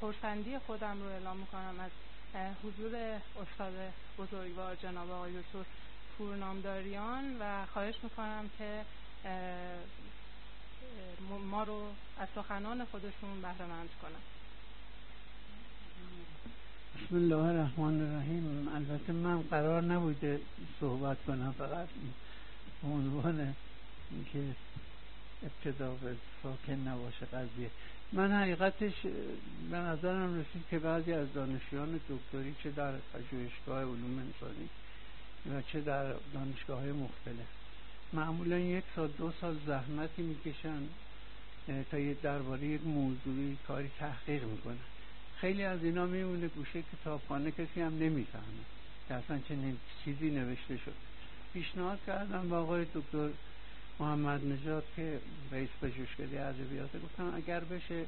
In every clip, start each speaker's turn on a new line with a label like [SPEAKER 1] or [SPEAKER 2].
[SPEAKER 1] خرسندی خودم رو اعلام میکنم از حضور استاد بزرگوار جناب آقای دکتر پورنامداریان و خواهش میکنم که ما رو از سخنان خودشون بهره مند کنن.
[SPEAKER 2] بسم الله الرحمن الرحیم. البته من قرار نبوده صحبت کنم، فقط به عنوان اینکه ابتدا به ساکن نباشه قضیه. من حقیقتش به نظرم رسید که بعضی از دانشجویان دکتری چه در پژوهشگاه علوم انسانی و چه در دانشگاه‌های مختلف معمولا 1 سال 2 سال زحمتی میکشن تا درباره یک موضوعی کاری تحقیق میکنن. خیلی از اینا میمونه گوشه کتابخانه، کسی هم نمیفهمه که اصلا چنین چیزی نوشته شد. پیشنهاد کردم با آقای دکتر محمد نژاد که رئیس پژوهشکده ادبیات، گفتم اگر بشه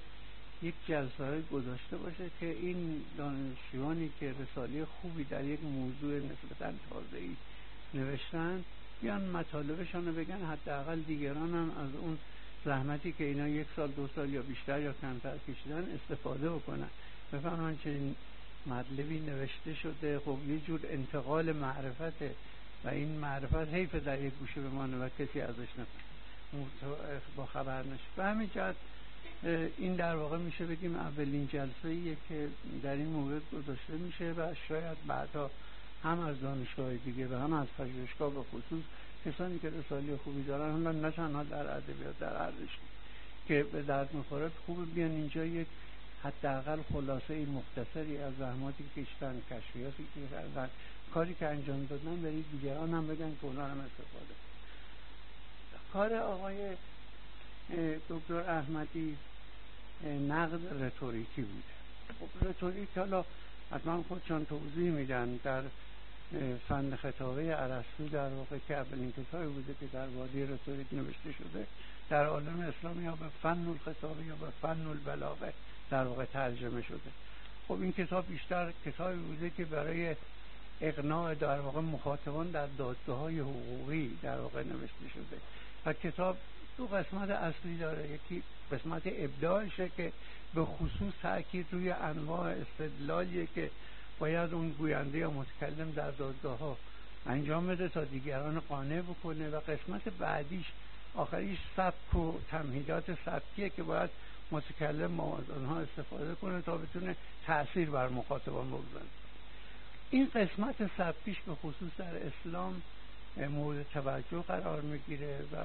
[SPEAKER 2] یک جلسه گذاشته باشه که این دانشجویانی که رساله خوبی در یک موضوع نسبتاً تازه‌ای نوشتن بیان مطالبشان رو بگن، حداقل دیگران هم از اون زحمتی که اینا 1 سال 2 سال یا بیشتر یا کمتر کشیدن استفاده بکنن، بفهمن چه مطلبی نوشته شده. خب یه جور انتقال معرفته و این معرفت حیف در یک گوشه بمانه و کسی ازش با خبر نشه. به همین جهت این در واقع میشه بگیم اولین جلسه‌ایه که در این مورد گذاشته میشه و شاید بعدا هم از دانشگاه دیگه و هم از پژوهشگاه به خصوص کسانی که رساله خوبی دارن، هم نه تنها در ادبیات، در هر رشته که به درد میخوره، خوبه بیان اینجا یک حداقل خلاصه مختصری از زحماتی که کشیدن، کشفیاتی که کردن، کاری که انجام دادن، برای دیگران هم بگن که اونا هم استفاده. کار آقای دکتر احمدی نقد رتوریکی بوده. خب رتوریک حالا حتما خودشان توضیح میدن. در فن خطابه ارسطو در واقع که اولین کتابی بوده که در باره رتوریک نوشته شده در عالم اسلامی، یا به فن الخطابه یا به فن البلاغه در واقع ترجمه شده. خب این کتاب بیشتر کتابی بوده که برای اقناع در واقع مخاطبان در دادگاه‌های حقوقی در واقع نوشته شده و کتاب 2 قسمت اصلی داره. یکی قسمت ابداعشه که به خصوص تأکید روی انواع استدلالیه که باید اون گوینده یا متکلم در دادگاه‌ها انجام بده تا دیگران قانع بکنه، و قسمت بعدیش آخریش سبک و تمهیدات سبکیه که باید متکلم از آنها استفاده کنه تا بتونه تأثیر بر مخاطبان بگذاره. این قسمت سبکیش به خصوص در اسلام مورد توجه قرار میگیره و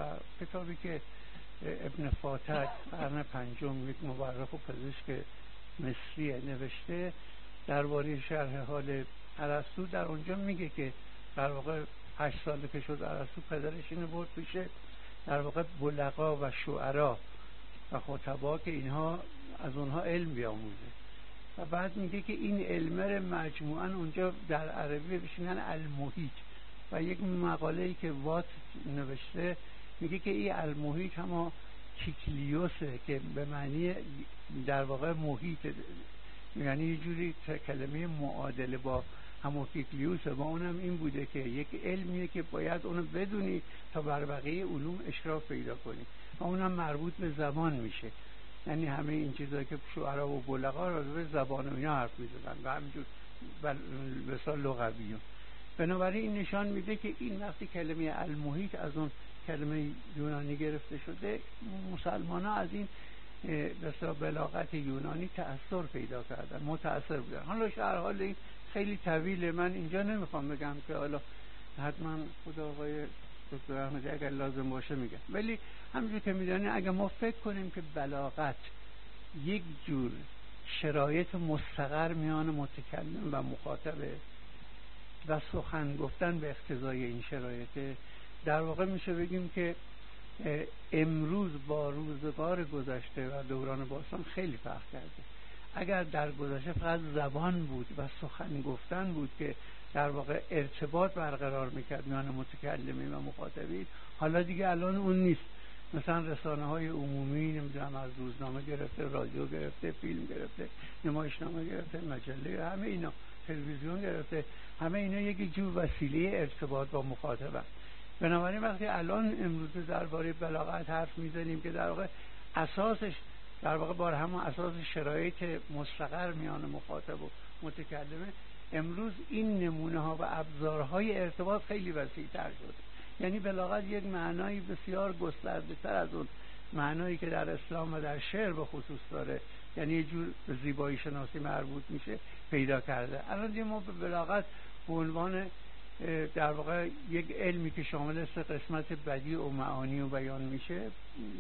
[SPEAKER 2] کتابی که ابن فاتح قرن 5 یک مورخ و پزشک مصری نوشته درباره شرح حال ارسطو، در اونجا میگه که در واقع 8 ساله که شد ارسطو پدرش اینو برد پیش در واقع بلغا و شعرا و خطبا که اینها از اونها علم بیاموزه، و بعد میگه که این علم رو مجموعاً اونجا در عربی بشینن المحیط. و یک مقاله‌ای که وات نوشته میگه که این المحیط هم کیکلیوسه که به معنی در واقع محیط، یعنی یه جوری کلمه معادله با هموکیکلیوسه، و اونم این بوده که یک علمیه که باید اونو بدونی تا بر بقیه علوم اشراف پیدا کنی، و اونم مربوط به زبان میشه. یعنی همه این چیزایی که شعرا و بلغا رو به زبان و اینا حرف میزدن و همینجور مثال لغویون. بنابراین این نشان میده که این وقتی کلمه المحیط از اون کلمه یونانی گرفته شده، مسلمان ها از این بسیار بلاغت یونانی تأثیر پیدا کردن، متأثر بودن. حالا شرح حال این خیلی طویله، من اینجا نمیخوام بگم که حالا حتما خدا آقای دکتر احمدی اگر لازم باشه میگم، ولی همونجور که میدونی اگر ما فکر کنیم که بلاغت یک جور شرایط مستقر میان متکلم و مخاطبه و سخن گفتن به اقتضای این شرایط، در واقع میشه بگیم که امروز با روزگار گذشته و دوران باستان خیلی فرق کرده. اگر در گذشته فقط زبان بود و سخن گفتن بود که در واقع ارتباط برقرار میکرد میان متکلمین و مخاطبین، حالا دیگه الان اون نیست. مثلا رسانه های عمومی، نمیدونم از روزنامه گرفته، رادیو گرفته، فیلم گرفته، نمایشنامه گرفته، مجله، همه اینا، تلویزیون گرفته، همه اینا یک جور وسیله ارتباط با مخاطب است. بنابراین وقتی الان امروز درباره بلاغت حرف میزنیم که در واقع اساسش در واقع بر همون اساس شرایط مستقر میان مخاطب و متکلمه، امروز این نمونه ها و ابزارهای ارتباط خیلی وسیع تر شده. یعنی بلاغت یک معنایی بسیار گسترده تر از اون معنایی که در اسلام و در شعر به خصوص داره، یعنی یه جور به زیبایی شناسی مربوط میشه، پیدا کرده. الان ما به بلاغت به عنوان در واقع یک علمی که شامل 3 قسمت بدیع و معانی و بیان میشه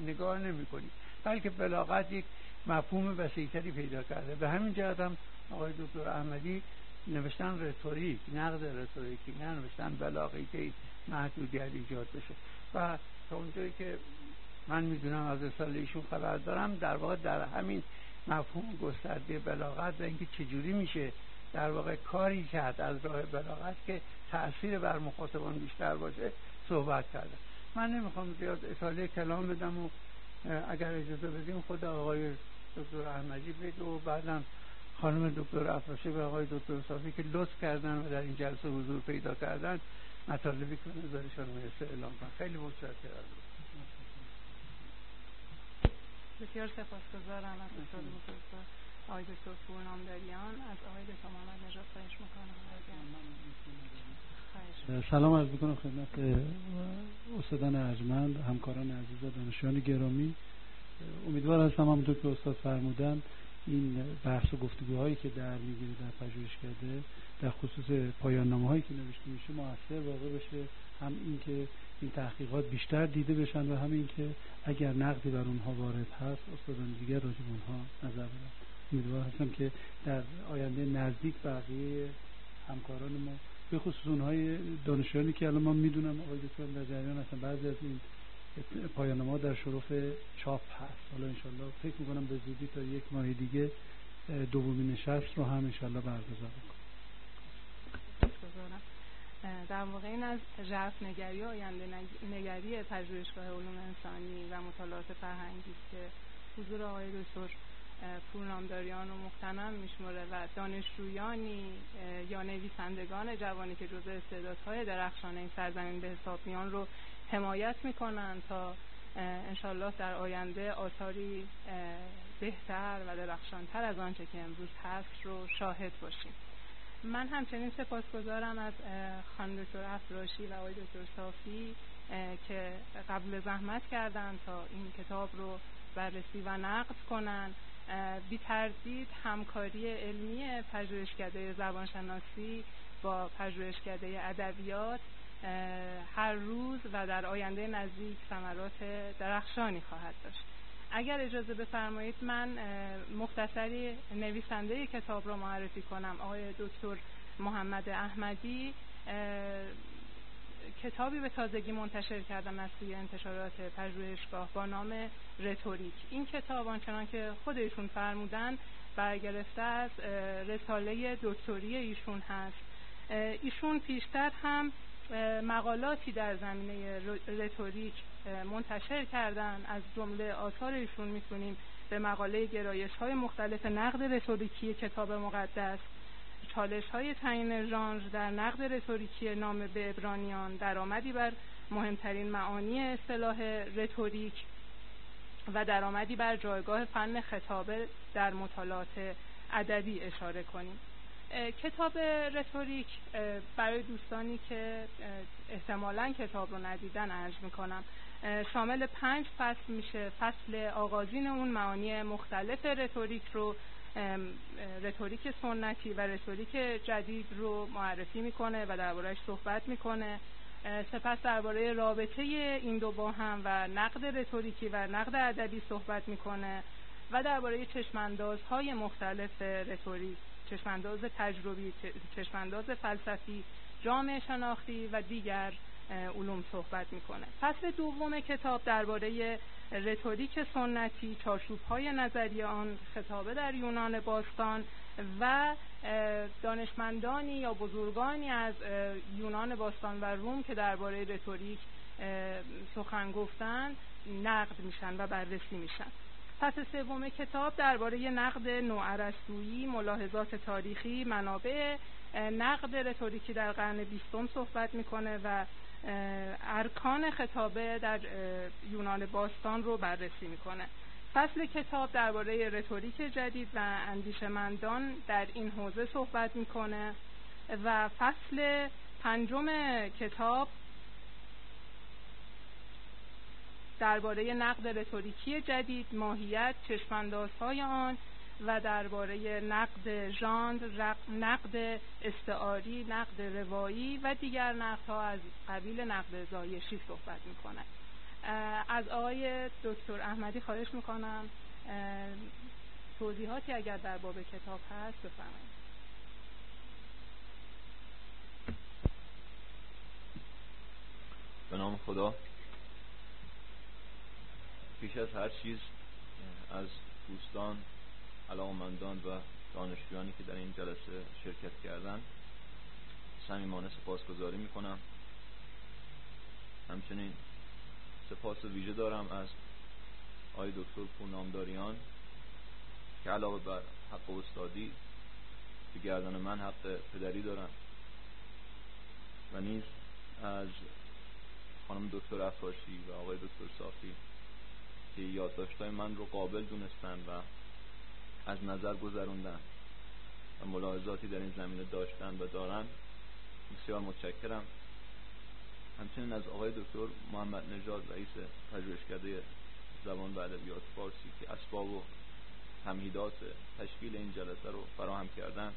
[SPEAKER 2] نگاه نمی کنیم، بلکه بلاغت یک مفهوم وسیع‌تری پیدا کرده. به همین جهت هم آقای دکتر احمدی نوشتن رتوریک، نقد رتوریکی، نه نوشتن بلاغی که محدودیت ایجاد بشه. و تا اونجایی که من میدونم از رساله ایشون خبر دارم، در واقع در همین مفهوم گسترده بلاغت و اینکه چجوری میشه در واقع کاری کرد از راه بلاغت که تأثیر بر مخاطبان بیشتر باشه صحبت کردم. من نمیخوام زیاد اطاله کلام بدم و اگر اجازه بدیم خود آقای دکتر احمدی بگه و بعدم خانم دکتر افراشی و آقای دکتر صافی که لطف کردن و در این جلسه حضور پیدا کردن مطالبی که نظرشان میرسه اعلام کنن. خیلی متشکرم.
[SPEAKER 1] بسیار سپاسگزارم از استاد بزرگوار آقای دکتر پورنامداریان. از آقای دکتر محمد نژاد خواهش میکنم.
[SPEAKER 3] سلام عرض میکنم خدمت استادان ارجمند، همکاران عزیز و دانشجویان گرامی. امیدوار هستم همونطور که استاد فرمودن این بحث و گفتگوهایی که در میگیره در پژوهشکده در خصوص پایان نامه‌هایی که نوشته میشه موثر واقع بشه، هم این که این تحقیقات بیشتر دیده بشن و همین که اگر نقدی بر اونها وارد هست استادان دیگر راجع به اونها نظر بدن. امیدوار هستم که در آینده نزدیک بقیه همکاران ما به خصوص اونهای دانشجویانی که الان من میدونم آقای دکتر در جریان هستن، بعضی از این پایان‌نامه‌ها در شرف چاپ هست. حالا انشالله فکر میکنم به زودی تا 1 ماه دیگه دومین نشست رو هم انشالله برگزار کنیم.
[SPEAKER 1] در واقع این از ژرف‌نگری و آینده نگری پژوهشگاه علوم انسانی و مطالعات فرهنگی است که حضور آقای دکتر پورنامداریان و مقتنم میشمره و دانشجویانی یا نویسندگان جوانی که جزء استعدادهای درخشان این سرزمین به حساب میان رو حمایت میکنن تا انشالله در آینده آثاری بهتر و درخشانتر از آنچه که امروز هست رو شاهد باشیم. من همچنین سپاسگزارم از خانم دکتر افراشی و آقای دکتر صافی که قبول زحمت کردن تا این کتاب رو بررسی و نقد کنن. بی تردید همکاری علمی پژوهشکده زبانشناسی با پژوهشکده ادبیات هر روز و در آینده نزدیک ثمرات درخشانی خواهد داشت. اگر اجازه بفرمایید من مختصری نویسنده کتاب را معرفی کنم. آقای دکتر محمد احمدی کتابی به تازگی منتشر کردن از سوی انتشارات پژوهشگاه با نام رتوریک. این کتاب آنچنان که خودشون فرمودن برگرفته از رساله دکتری ایشون هست. ایشون پیشتر هم مقالاتی در زمینه رتوریک منتشر کردن. از جمله آثار ایشون میتونیم به مقاله گرایش‌های مختلف نقد رتوریکی کتاب مقدس، چالش‌های تعیین ژانر در نقد رتوریکی نامه به عبرانیان، درآمدی بر مهمترین معانی اصطلاح رتوریک و درآمدی بر جایگاه فن خطابه در مطالعات ادبی اشاره کنیم. کتاب رتوریک برای دوستانی که احتمالاً کتاب رو ندیدن عرض میکنم شامل 5 فصل میشه. فصل آغازین اون معانی مختلف رتوریک رو، رتوریک سنتی و رتوریک جدید رو معرفی میکنه و درباره‌اش صحبت میکنه. سپس درباره رابطه این دو با هم و نقد رتوریکی و نقد ادبی صحبت میکنه و درباره چشماندازهای مختلف رتوریک، چشمانداز تجربی، چشمانداز فلسفی، جامعه شناختی و دیگر علوم صحبت میکنه. فصل دوم کتاب درباره رتوریک سنتی، چارچوب‌های نظری آن، خطابه در یونان باستان و دانشمندانی یا بزرگانی از یونان باستان و روم که درباره رتوریک سخن گفتن نقد میشن و بررسی میشن. فصل سوم کتاب درباره نقد نوارسطویی، ملاحظات تاریخی، منابع نقد رتوریکی در قرن 20 صحبت میکنه و ارکان خطابه در یونان باستان رو بررسی میکنه. فصل کتاب درباره رتوریک جدید و اندیشمندان در این حوزه صحبت میکنه و فصل 5 کتاب درباره نقد رتوریکی جدید، ماهیت، چشم‌اندازهای آن و درباره نقد ژانر، نقد استعاری، نقد روایی و دیگر نقدها از قبیل نقد زایشی صحبت میکنه. از آقای دکتر احمدی خواهش میکنم توضیحاتی اگر در باب کتاب هست بفرمایید.
[SPEAKER 4] به نام خدا. پیش از هر چیز از دوستان، علاقه‌مندان و دانشجویانی که در این جلسه شرکت کردن صمیمانه سپاسگزاری میکنم. همچنین سپاس ویژه دارم از آقای دکتر پورنامداریان که علاوه بر حق استادی به گردن من حق پدری دارن و نیز از خانم دکتر عفاشی و آقای دکتر صافی که یادداشت‌های من رو قابل دونستن و از نظر گذروندن و ملاحظاتی در این زمینه داشتن و دارن. بسیار متشکرم. همچنین از آقای دکتر محمد نژاد رئیس پژوهشکده زبان و ادبیات فارسی که اسباب و تمهیدات تشکیل این جلسه رو فراهم کردن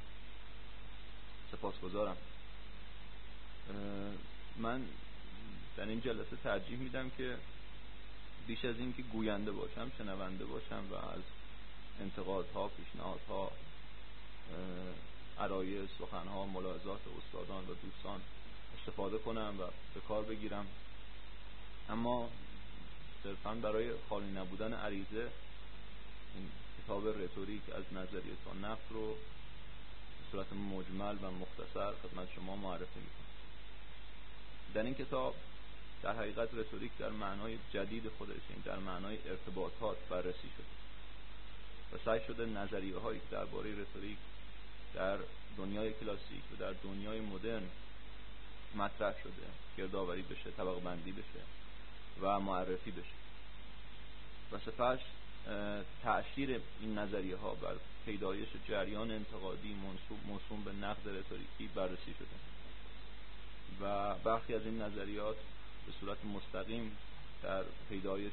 [SPEAKER 4] سپاسگزارم. من در این جلسه ترجیح میدم که بیش از این که گوینده باشم شنونده باشم و از انتقادها، پیشنهادها، عرایض، سخنها، ملاحظات استادان و دوستان استفاده کنم و به کار بگیرم. اما صرفاً برای خالی نبودن عریضه این کتاب رتوریک از نظریه تا نقد رو به صورت مجمل و مختصر خدمت شما معرفی میکنم. در این کتاب در حقیقت رتوریک در معنای جدید خودش، این در معنای ارتباطات بررسی شده و سعی شده نظریه هایی که درباره رتوریک در دنیای کلاسیک و در دنیای مدرن مطرح شده گردآوری بشه، طبقه بندی بشه و معرفی بشه و سپس تأثیر این نظریه ها بر پیدایش جریان انتقادی موسوم به نقد رتوریکی بررسی شده و برخی از این نظریات به صورت مستقیم در پیدایش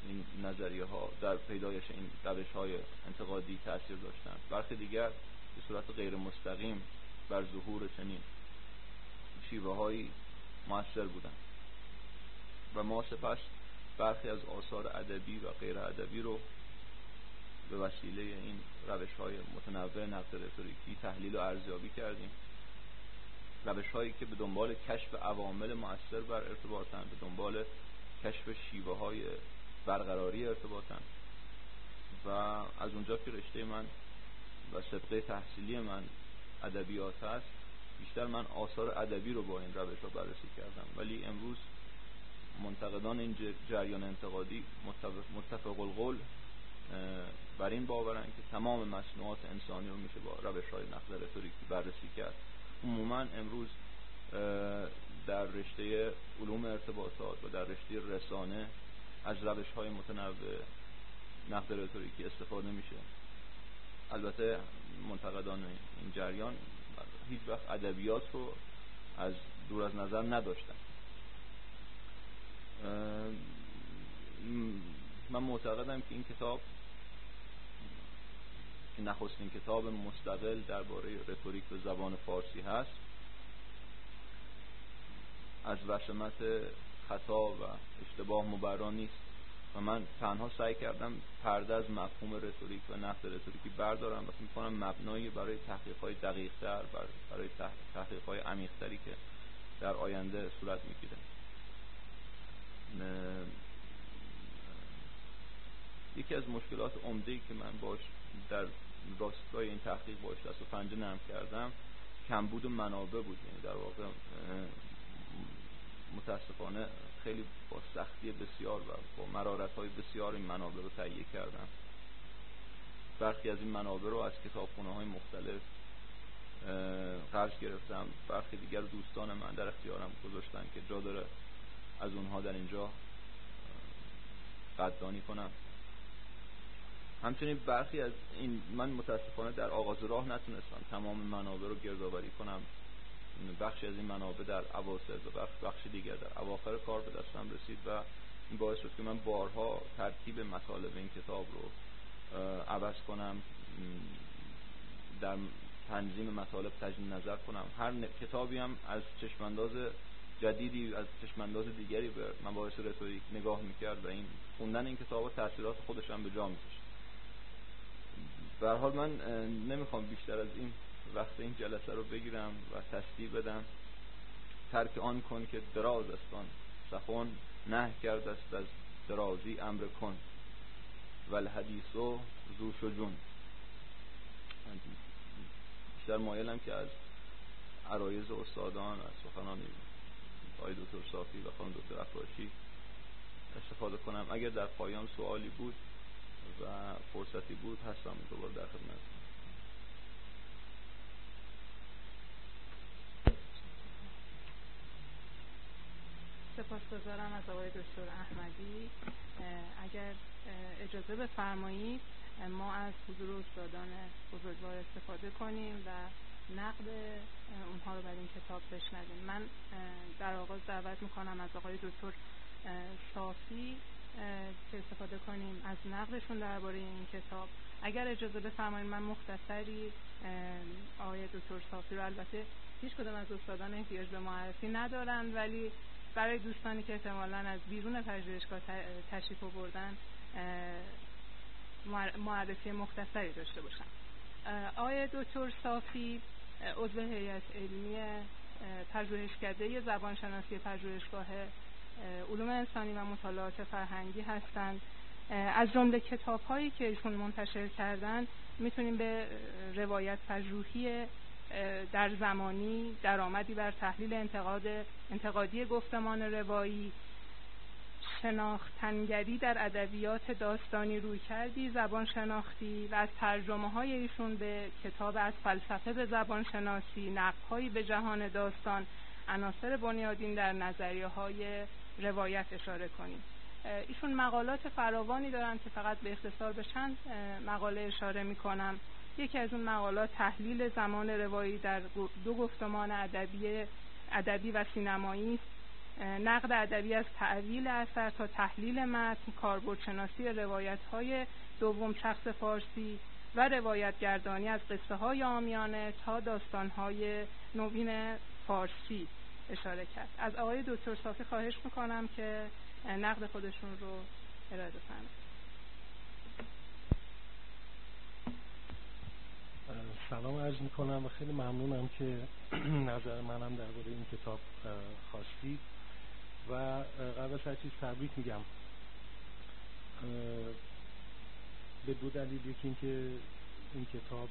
[SPEAKER 4] این نظریه ها، در پیدایش این روش های انتقادی تأثیر داشتند. برخی دیگر به صورت غیر مستقیم بر ظهور چنین شیوه هایی مؤثر بودند و ما سپس برخی از آثار ادبی و غیر ادبی رو به وسیله این روش های متنوع نقد رتوریکی تحلیل و ارزیابی کردیم. روش هایی که به دنبال کشف عوامل مؤثر بر ارتباطن، به دنبال کشف شیوه های برقراری ارتباطن و از اونجا که رشته من و سابقه تحصیلی من ادبیات هست، بیشتر من آثار ادبی رو با این روش ها بررسی کردم. ولی امروز منتقدان این جریان انتقادی متفق القول بر این باورن که تمام مصنوعات انسانی رو میشه با روش های نقد رتوریکی بررسی کرد. عموما امروز در رشته علوم ارتباطات و در رشته رسانه از روش های متنوع نقد رتوریکی استفاده میشه. البته منتقدان این جریان هیچ وقت ادبیات رو از دور از نظر نداشتن. من معتقدم که این کتاب که نخستین کتاب مستقل درباره رتوریک به زبان فارسی هست از وشمت خطا و اشتباه مبرا نیست و من تنها سعی کردم پرده از مفهوم رتوریک و نقد رتوریکی بردارم و فکر می‌کنم مبنایی برای تحقیق‌های دقیق‌تر، برای تحقیق‌های عمیق‌تری که در آینده صورت می‌گیره. یکی از مشکلات عمده‌ای که من باش در راستای این تحقیق باش دست و پنجه نرم کردم کمبود منابع بود. یعنی در واقع متاسفانه خیلی با سختی بسیار و با مرارت‌های بسیار این منابع رو تهیه کردم. برخی از این منابع رو از کتابخونه‌های مختلف قرض گرفتم، برخی دیگر دوستان من در اختیارم گذاشتن که جا داره از اونها در اینجا قدردانی کنم. همچنین برخی از این، من متاسفانه در آغاز راه نتونستم تمام منابع رو گردآوری کنم. بخشی از این منابع در اواسط و بخشی دیگر در اواخر کار به دستم رسید و این باعث شد که من بارها ترتیب مطالب این کتاب رو عوض کنم، در تنظیم مطالب تجدید نظر کنم. هر کتابی هم از چشمانداز جدیدی، از چشمانداز دیگری به مباحث رتوریک نگاه میکرد و این خوندن این کتابا تاثیرات خودش هم به جا میذاشت. به هر حال من نمیخوام بیشتر از این وقت این جلسه رو بگیرم و تسلیح بدم. ترک آن کن که دراز است آن سخن، نه کرد است از درازی امر کن، والحدیث و ذو شجون. بیشتر مایلم که از عرایض استادان، از سخنان آقای دکتر صافی و خانم دکتر افراشی استفاده کنم. اگر در پایان سوالی بود و فرصتی بود هستم دوباره در خدمتتون.
[SPEAKER 1] سپاسگزارم از آقای دکتر احمدی. اگر اجازه بفرمایید ما از حضور استادان بزرگوار استفاده کنیم و نقد اونها رو بر این کتاب بشنویم. من در آغاز دعوت میکنم از آقای دکتر صافی که استفاده کنیم از نقدشون درباره این کتاب. اگر اجازه بفرمایید من مختصری آقای دکتر صافی رو، البته هیچ کدوم از استادان احتیاج به معرفی ندارن، ولی برای دوستانی که احتمالاً از بیرون پژوهشگاه تشریف آوردن معرفی مختصری داشته باشم. آقای دکتر صافی عضو هیئت علمی پژوهشکده زبانشناسی پژوهشگاه علوم انسانی و مطالعات فرهنگی هستند. از جمله کتاب‌هایی که ایشون منتشر کردن میتونیم به روایت پژوهی در زمانی، درآمدی بر تحلیل انتقادی گفتمان روایی، شناختنگری در ادبیات داستانی، رویکردی زبان شناختی و از ترجمه‌های ایشون به کتاب از فلسفه به زبان شناسی، نقدهایی به جهان داستان، عناصر بنیادین در نظریه‌های روایت اشاره کنیم. ایشون مقالات فراوانی دارن که فقط به اختصار به چند مقاله اشاره می‌کنم. یکی از اون مقالات تحلیل زمان روایی در دو گفتمان ادبی و سینمایی است. نقد ادبی از تعویل اثر تا تحلیل متن، کاربردشناسی روایت‌های دوم شخص فارسی و روایتگردانی از قصه‌های عامیانه تا داستان‌های نوین فارسی اشاره کرد. از آقای دکتر صافی خواهش می‌کنم که نقد خودشون رو ارائه بفرمایید.
[SPEAKER 5] سلام عرض میکنم و خیلی ممنونم که نظر منم درباره این کتاب خواستید و قبل از هر چیز تبریک میگم به دو دلیل. یکی این که این کتاب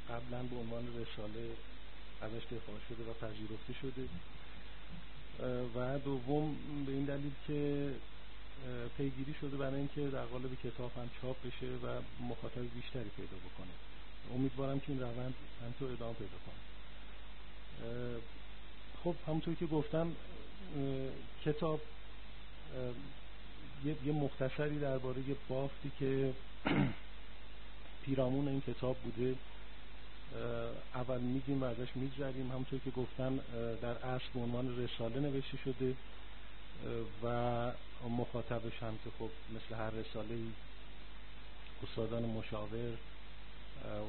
[SPEAKER 5] قبلا به عنوان رساله ازش دفاع شده و پذیرفته شده و دوم به این دلیل که پیگیری شده برای اینکه در قالب کتاب هم چاپ بشه و مخاطب بیشتری پیدا بکنه. امیدوارم که این روند همینطور ادامه پیدا کنه. خب همونطور که گفتم کتاب یه مختصری درباره یه بافتی که پیرامون این کتاب بوده اول میگیم و ازش میگذریم. همونطور که گفتن در اصل به عنوان رساله نوشته شده و مخاطبش هم که خب مثل هر رساله‌ای استادان مشاور،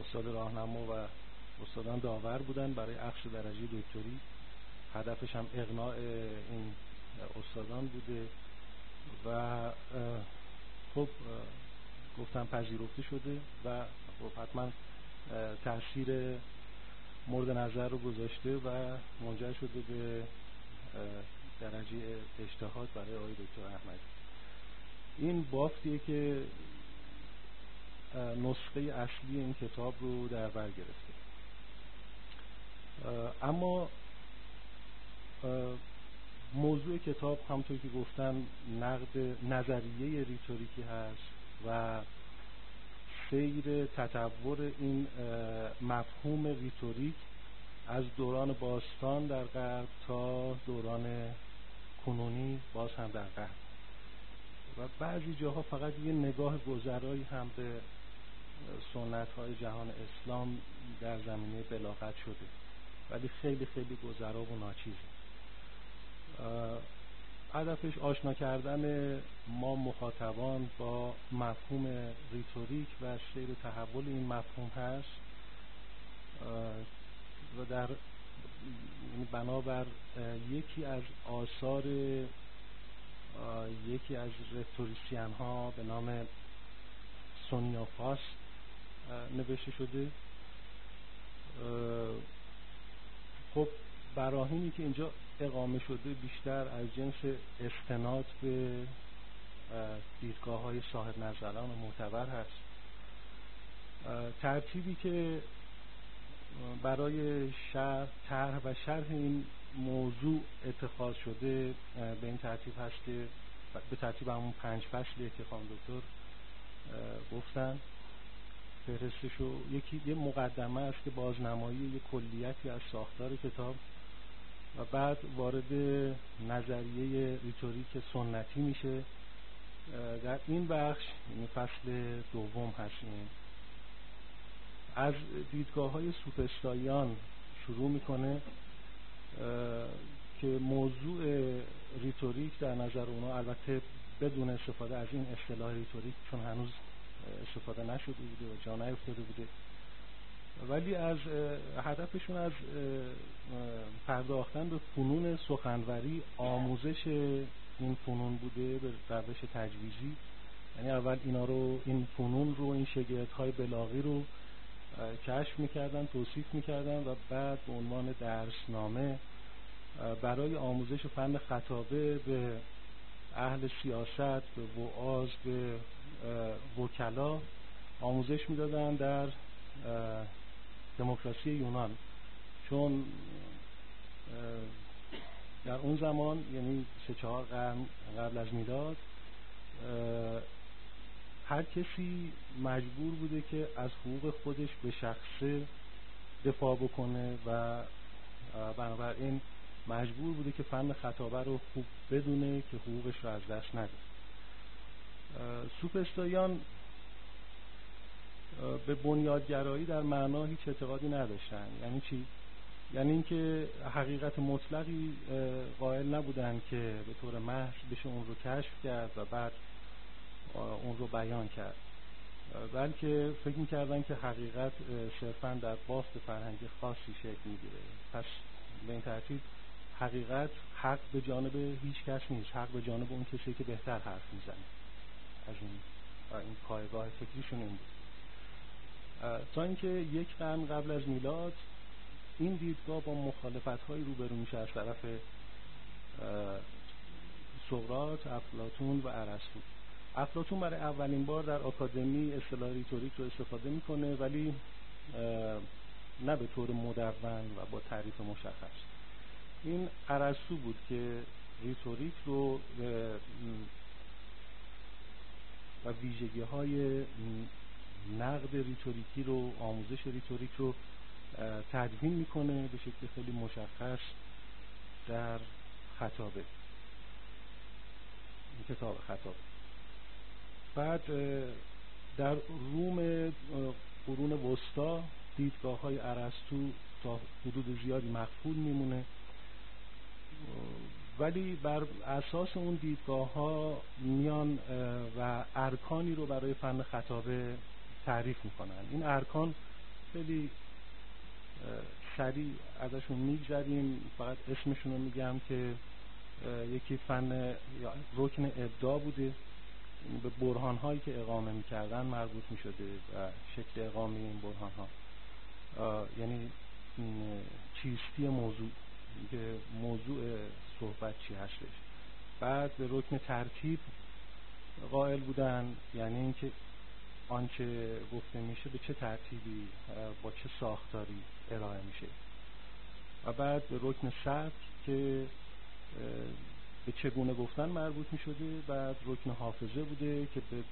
[SPEAKER 5] استاد راهنما و استادان داور بودن برای اخذ درجه دکتری. هدفش هم اقناع این استادان بوده و خب گفتم پذیرفته شده و خب حتما تأثیر مورد نظر رو گذاشته و منجر شده به درجه اجتهاد برای آقای دکتر احمدی. این بافتیه که نسخه اصلی این کتاب رو در بر گرفته. اما موضوع کتاب همونطور که گفتن نقد نظریه ریتوریکی هست و سیر تطور این مفهوم ریتوریک از دوران باستان در غرب تا دوران کنونی باز هم در غرب. و بعضی جاها فقط یه نگاه گذرایی هم به سنت‌های جهان اسلام در زمینه بلاغت شده، ولی خیلی خیلی گذرا و ناچیزه. هدفش آشنا کردن ما مخاطبان با مفهوم ریتوریک و سیر تحول این مفهوم هست و در بنابر یکی از آثار یکی از رتوریسین ها به نام سونیا فاست نوشته شده. خب براهینی که اینجا اقامه شده بیشتر از جنس استناد به دیدگاه های صاحب نظران و معتبر هست. ترتیبی که برای طرح و شرح این موضوع اتخاذ شده به این ترتیب هست که به ترتیب همون 5 فصلیه که خانم دکتر گفتن فهرستشو. یه مقدمه است که بازنمایی یک کلیتی از ساختار کتاب و بعد وارد نظریه ریتوریک سنتی میشه. در این بخش این فصل دوم هستیم، از دیدگاه‌های سوفسطائیان شروع میکنه که موضوع ریتوریک در نظر اونا، البته بدون استفاده از این اصطلاح ریتوریک چون هنوز استفاده نشده بوده و جا نیفتاده بوده، ولی از هدفشون از پرداختن به فنون سخنوری آموزش این فنون بوده به روش تجویزی. یعنی اول این فنون رو، این شگفت‌های بلاغی رو کشف میکردن، توصیف میکردن و بعد به عنوان درسنامه برای آموزش فن خطابه به اهل سیاست، به وعاظ، به وکلا آموزش میدادن در دموکراسی یونان. چون در اون زمان یعنی 3-4 قرن قبل از میلاد هر کسی مجبور بوده که از حقوق خودش به شخصه دفاع بکنه و بنابراین مجبور بوده که فن خطابه رو خوب بدونه که حقوقش رو از دست نده. سوفسطائیان به بنیادگرایی در معنا هیچ اعتقادی نداشتن. یعنی چی؟ یعنی اینکه حقیقت مطلقی قائل نبودن که به طور محض بشه اون رو کشف کرد و بعد اون رو بیان کرد، بلکه فکر می‌کردن که حقیقت صرفاً در بافت فرهنگی خاصی شکل می‌گیره. پس به این ترتیب حقیقت حق به جانب هیچ کس نیست، حق به جانب اون کسی که بهتر حرف میزنه. از این پایگاه فکریشون این بود. تا اینکه 1 قرن قبل از میلاد این دیدگاه با مخالفت‌های روبرو میشه از طرف سقراط، افلاطون و ارسطو. افلاطون برای اولین بار در آکادمی اصطلاح ریتوریک رو استفاده میکنه، ولی نه به طور مدون و با تعریف مشخص. این ارسطو بود که ریتوریک رو و ویژگی‌های نقد ریتوریکی رو، آموزش ریتوریک رو تدوین میکنه به شکل خیلی مشخص در خطابه، این کتاب خطابه. بعد در روم قرون وسطا دیدگاه‌های ارسطو تا حدود زیادی مخفول میمونه، ولی بر اساس اون دیدگاه‌ها میان و ارکانی رو برای فن خطابه تعریف میکنن. این ارکان خیلی سریع ازشون میگذریم، فقط اسمشون رو میگم که یکی فن یا رکن ابداع بوده، به برهان هایی که اقامه میکردن مربوط میشده و شکل اقامه این برهان ها، یعنی چیستی موضوع، که موضوع صحبت چی هستش. بعد به رکن ترتیب قائل بودن، یعنی اینکه آنچه گفته میشه به چه ترتیبی با چه ساختاری ارائه میشه. و بعد به رکن سبک که به چگونه گفتن مربوط می شده. بعد رکن حافظه بوده که به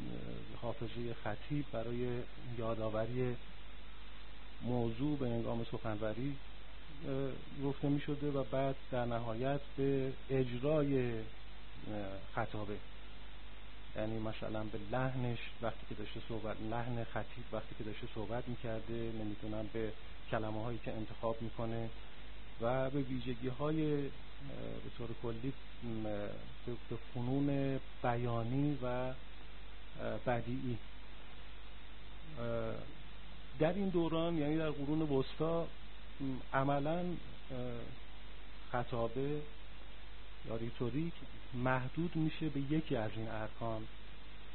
[SPEAKER 5] حافظه خطیب برای یادآوری موضوع به هنگام سخنوری گفته می شده. و بعد در نهایت به اجرای خطابه یعنی مثلا به لحنش وقتی که داشته صحبت، لحن خطیب وقتی که داشته صحبت میکرده، نمیدونم به کلمه هایی که انتخاب میکنه و به ویژگی های به طور کلی به فنون بیانی و بدیعی. در این دوران یعنی در قرون وسطا عملاً خطابه یا ریتوریک محدود میشه به یکی از این ارکان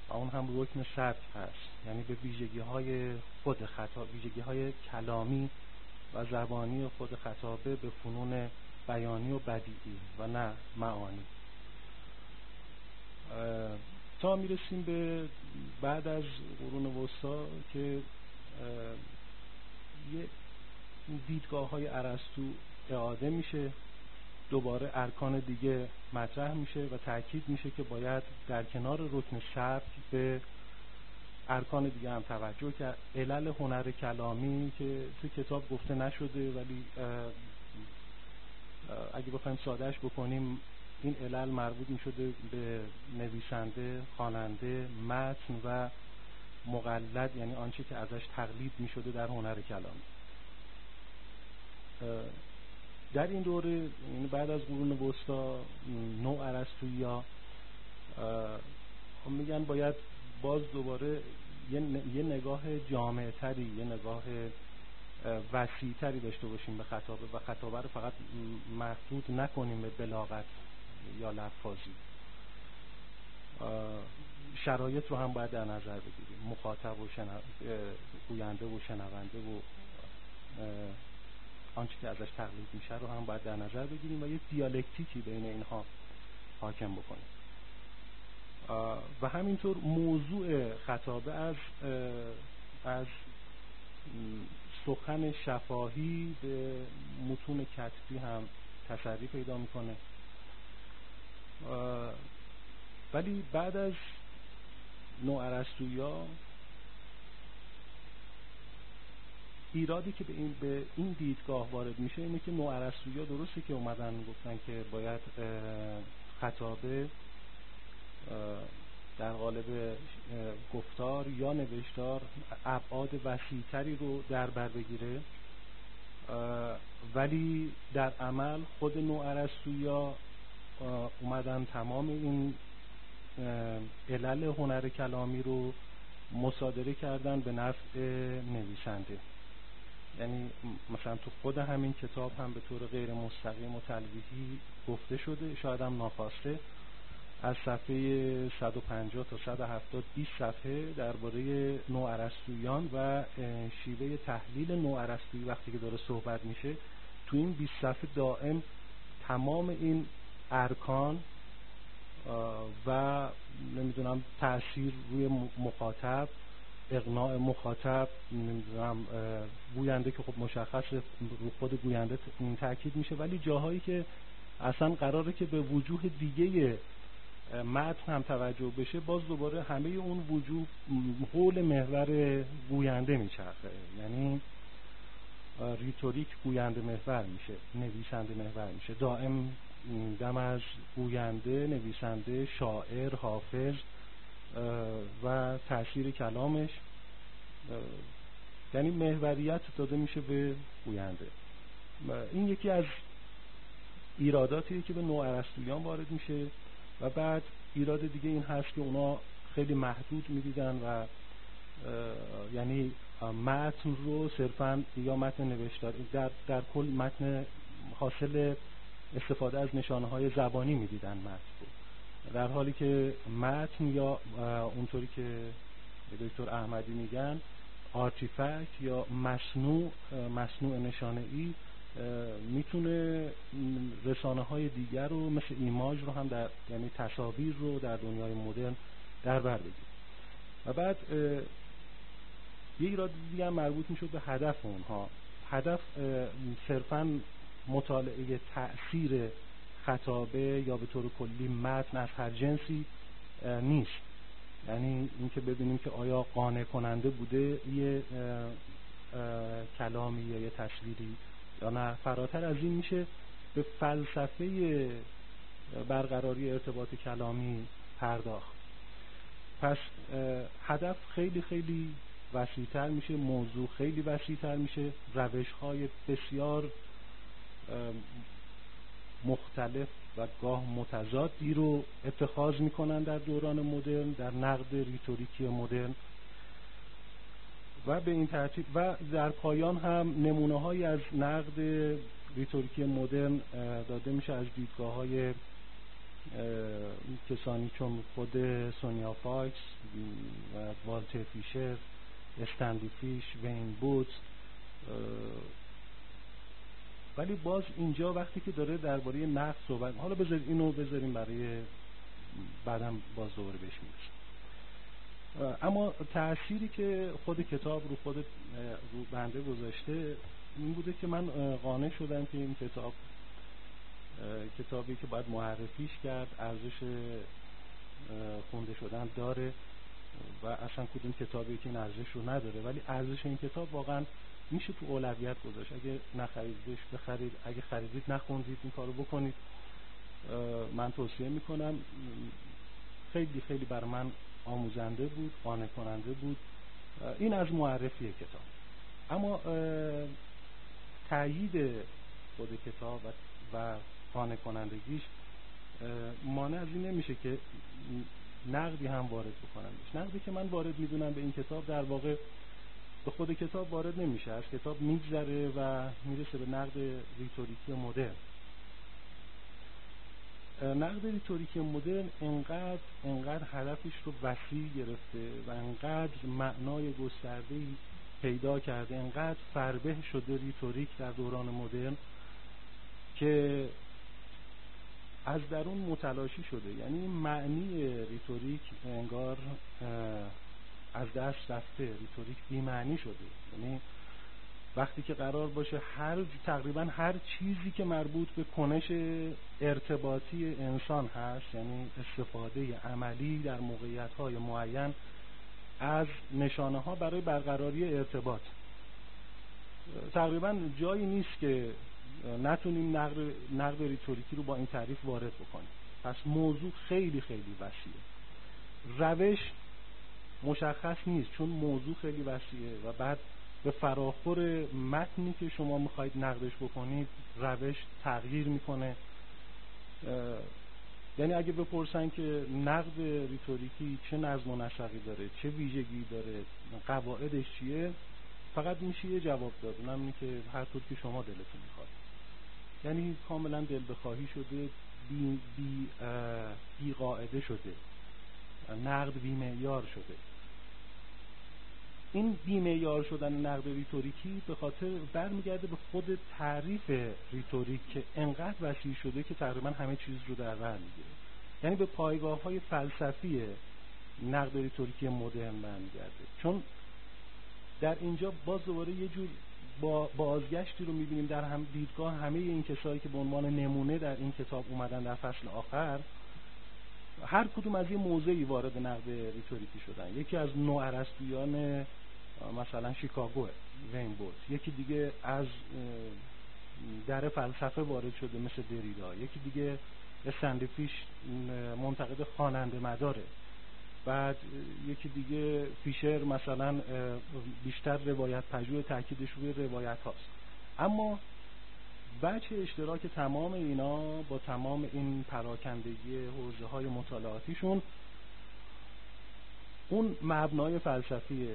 [SPEAKER 5] و اون هم رکن سبک هست، یعنی به ویژگی های خود خطاب، ویژگی های کلامی و زبانی خود خطابه به فنون بیانی و بدیعی و نه معانی. تا میرسیم به بعد از قرون وسطا که یه دیدگاه های ارسطو اعاده میشه، دوباره ارکان دیگه مطرح میشه و تأکید میشه که باید در کنار رکن سبک به ارکان دیگه هم توجه کرد. علل هنر کلامی که تو کتاب گفته نشده ولی اگه بخوایم سادهش بکنیم این علل مربوط میشده به نویسنده، خواننده، متن و مقلد، یعنی آنچه که ازش تقلید میشده در هنر کلامی. در این دوره یعنی بعد از قرون وسطا نو ارسطویی میگن باید باز دوباره یه نگاه جامع تری، یه نگاه وسیع تری داشته باشیم به خطابه و خطابه رو فقط محدود نکنیم به بلاغت یا لفاظی. شرایط رو هم باید در نظر بگیریم، مخاطب و گوینده و شنونده و آنچه که ازش تقلید میشه رو هم باید در نظر بگیریم و یک دیالکتیکی بین اینها حاکم بکنیم. و همینطور موضوع خطابه از سخن شفاهی به متون کتبی هم تسری پیدا میکنه. ولی بعد از نو ارسطویی ایرادی که به این دیدگاه وارد میشه اینه که نو ارسطویی درسته که اومدن گفتن که باید خطابه در قالب گفتار یا نوشتار ابعاد وسیع‌تری رو در بر بگیره، ولی در عمل خود نو ارسطویی اومدن تمام این علل هنر کلامی رو مصادره کردن به نفع نویسنده. یعنی مثلا تو خود همین کتاب هم به طور غیر مستقیم و تلویحی گفته شده، شاید هم ناخواسته، از صفحه 150 تا 170 20 صفحه درباره نو ارسطوییان و شیوه تحلیل نو ارسطویی وقتی که داره صحبت میشه. تو این 20 صفحه دائم تمام این ارکان و نمیدونم تأثیر روی مخاطب، اقناع مخاطب، نمیدونم گوینده که خب مشخصه رو خود گوینده تاکید میشه، ولی جاهایی که اصلا قراره که به وجوه دیگه متن هم توجه بشه باز دوباره همه اون وجوه حول محور گوینده میچرخه. یعنی ریتوریک گوینده محور میشه، نویسنده محور میشه، دائم دم از گوینده، نویسنده، شاعر، حافظ و تأثیر کلامش، یعنی محوریت داده میشه به گوینده. این یکی از ایراداتیه که به نو ارسطوییان وارد میشه. و بعد ایراد دیگه این هست که اونا خیلی محدود میدیدن و یعنی متن رو صرفاً یا متن نوشتار در کل متن حاصل استفاده از نشانه‌های زبانی میدیدن متن رو، در حالی که متن یا اونطوری که دکتر احمدی میگن آرتیفکت یا مصنوع نشانه‌ای میتونه رسانه‌های دیگر رو مثل ایماژ رو هم یعنی تصاویر رو در دنیای مدرن در بر بگیره. و بعد یه ایراد دیگه هم مربوط میشد به هدف اونها. هدف صرفاً مطالعه تأثیر خطابه یا به طور کلی متن از هر جنسی نیست، یعنی اینکه ببینیم که آیا قانع کننده بوده یه کلامی یا یه تصویری یا نه. فراتر از این میشه به فلسفه برقراری ارتباط کلامی پرداخت. پس هدف خیلی خیلی وسیع‌تر میشه، موضوع خیلی وسیع‌تر میشه، روش‌های بسیار مختلف و گاه متضادی رو اتخاذ میکنن در دوران مدرن، در نقد ریتوریکی مدرن و به این ترتیب و در پایان هم نمونه‌هایی از نقد ریتوریکی مدرن داده میشه از دیدگاه‌های کسانی چون خود سونیا فاکس و والتر فیشر، استنلی فیش، وین بوتز. ولی باز اینجا وقتی که داره درباره نقد صحبت، حالا بذاریم برای بعدم باز دوباره بهش میرسیم. اما تأثیری که خود کتاب رو بنده گذاشته این بوده که من قانع شدم که این کتابی که باید معرفیش کرد، ارزش خونده شدن داره و اصلا کدوم کتابی که این ارزش رو نداره، ولی ارزش این کتاب واقعا میشه تو اولویت گذاشت. اگه نخریدیدش بخرید، اگه خریدید نخوندید این کارو بکنید. من توصیه میکنم. خیلی خیلی بر من آموزنده بود، قانع کننده بود. این از معرفی کتاب. اما تأیید خود کتاب و قانع کنندگیش مانع از این نمیشه که نقدی هم وارد بکنم بهش. نقدی که من وارد میدونم به این کتاب در واقع به خود کتاب وارد نمیشه، از کتاب میگذره و میرسه به نقد ریتوریکی مدرن. نقد ریتوریکی مدرن انقدر هدفش رو وسیع گرفته و انقدر معنای گسترده‌ای پیدا کرده، انقدر فربه شده ریتوریک در دوران مدرن که از درون متلاشی شده. یعنی معنی ریتوریک انگار از دست رفته، ریتوریک بی‌معنی شده. یعنی وقتی که قرار باشه تقریبا هر چیزی که مربوط به کنش ارتباطی انسان هست، یعنی استفاده عملی در موقعیت‌های معین از نشانه‌ها برای برقراری ارتباط، تقریبا جایی نیست که نتونیم نقد ریتوریکی رو با این تعریف وارد بکنیم. پس موضوع خیلی خیلی وسیعه. روش مشخص نیست چون موضوع خیلی وسیعه و بعد به فراخور متنی که شما میخواید نقدش بکنید روش تغییر میکنه. یعنی اگه بپرسن که نقد ریتوریکی چه نظم و نسقی داره، چه ویژگی داره، قواعدش چیه، فقط میشه یه جواب داد، اونم اینه که هر طور که شما دلتون میخواد. یعنی کاملا دل بخواهی شده، بی قاعده شده، نقد بی معیار شده. این بی معیار شدن نقد ریتوریکی به خاطر برمیگرده به خود تعریف ریتوریک که انقدر وسیع شده که تقریبا همه چیز رو در بر میگیره. یعنی به پایگاه‌های فلسفی نقد ریتوریکی مدرن برمیگرده. چون در اینجا باز دوباره یه جور بازگشتی رو می‌بینیم در دیدگاه همه این کسایی که به عنوان نمونه در این کتاب اومدن در فصل آخر. هر کدوم از این موضعی وارد نقد ریتوریکی شدن. یکی از نوارستویان مثلا شیکاگو، وین بوتز، یکی دیگه از در فلسفه وارد شده مثل دریدا، یکی دیگه استنلی فیش منتقد خواننده مداره، بعد یکی دیگه فیشر مثلا بیشتر روایت پژوه، تاکیدش روی روایت هاست. اما بچه اشتراک تمام اینا با تمام این پراکندگی حوزه های مطالعاتیشون اون مبنای فلسفی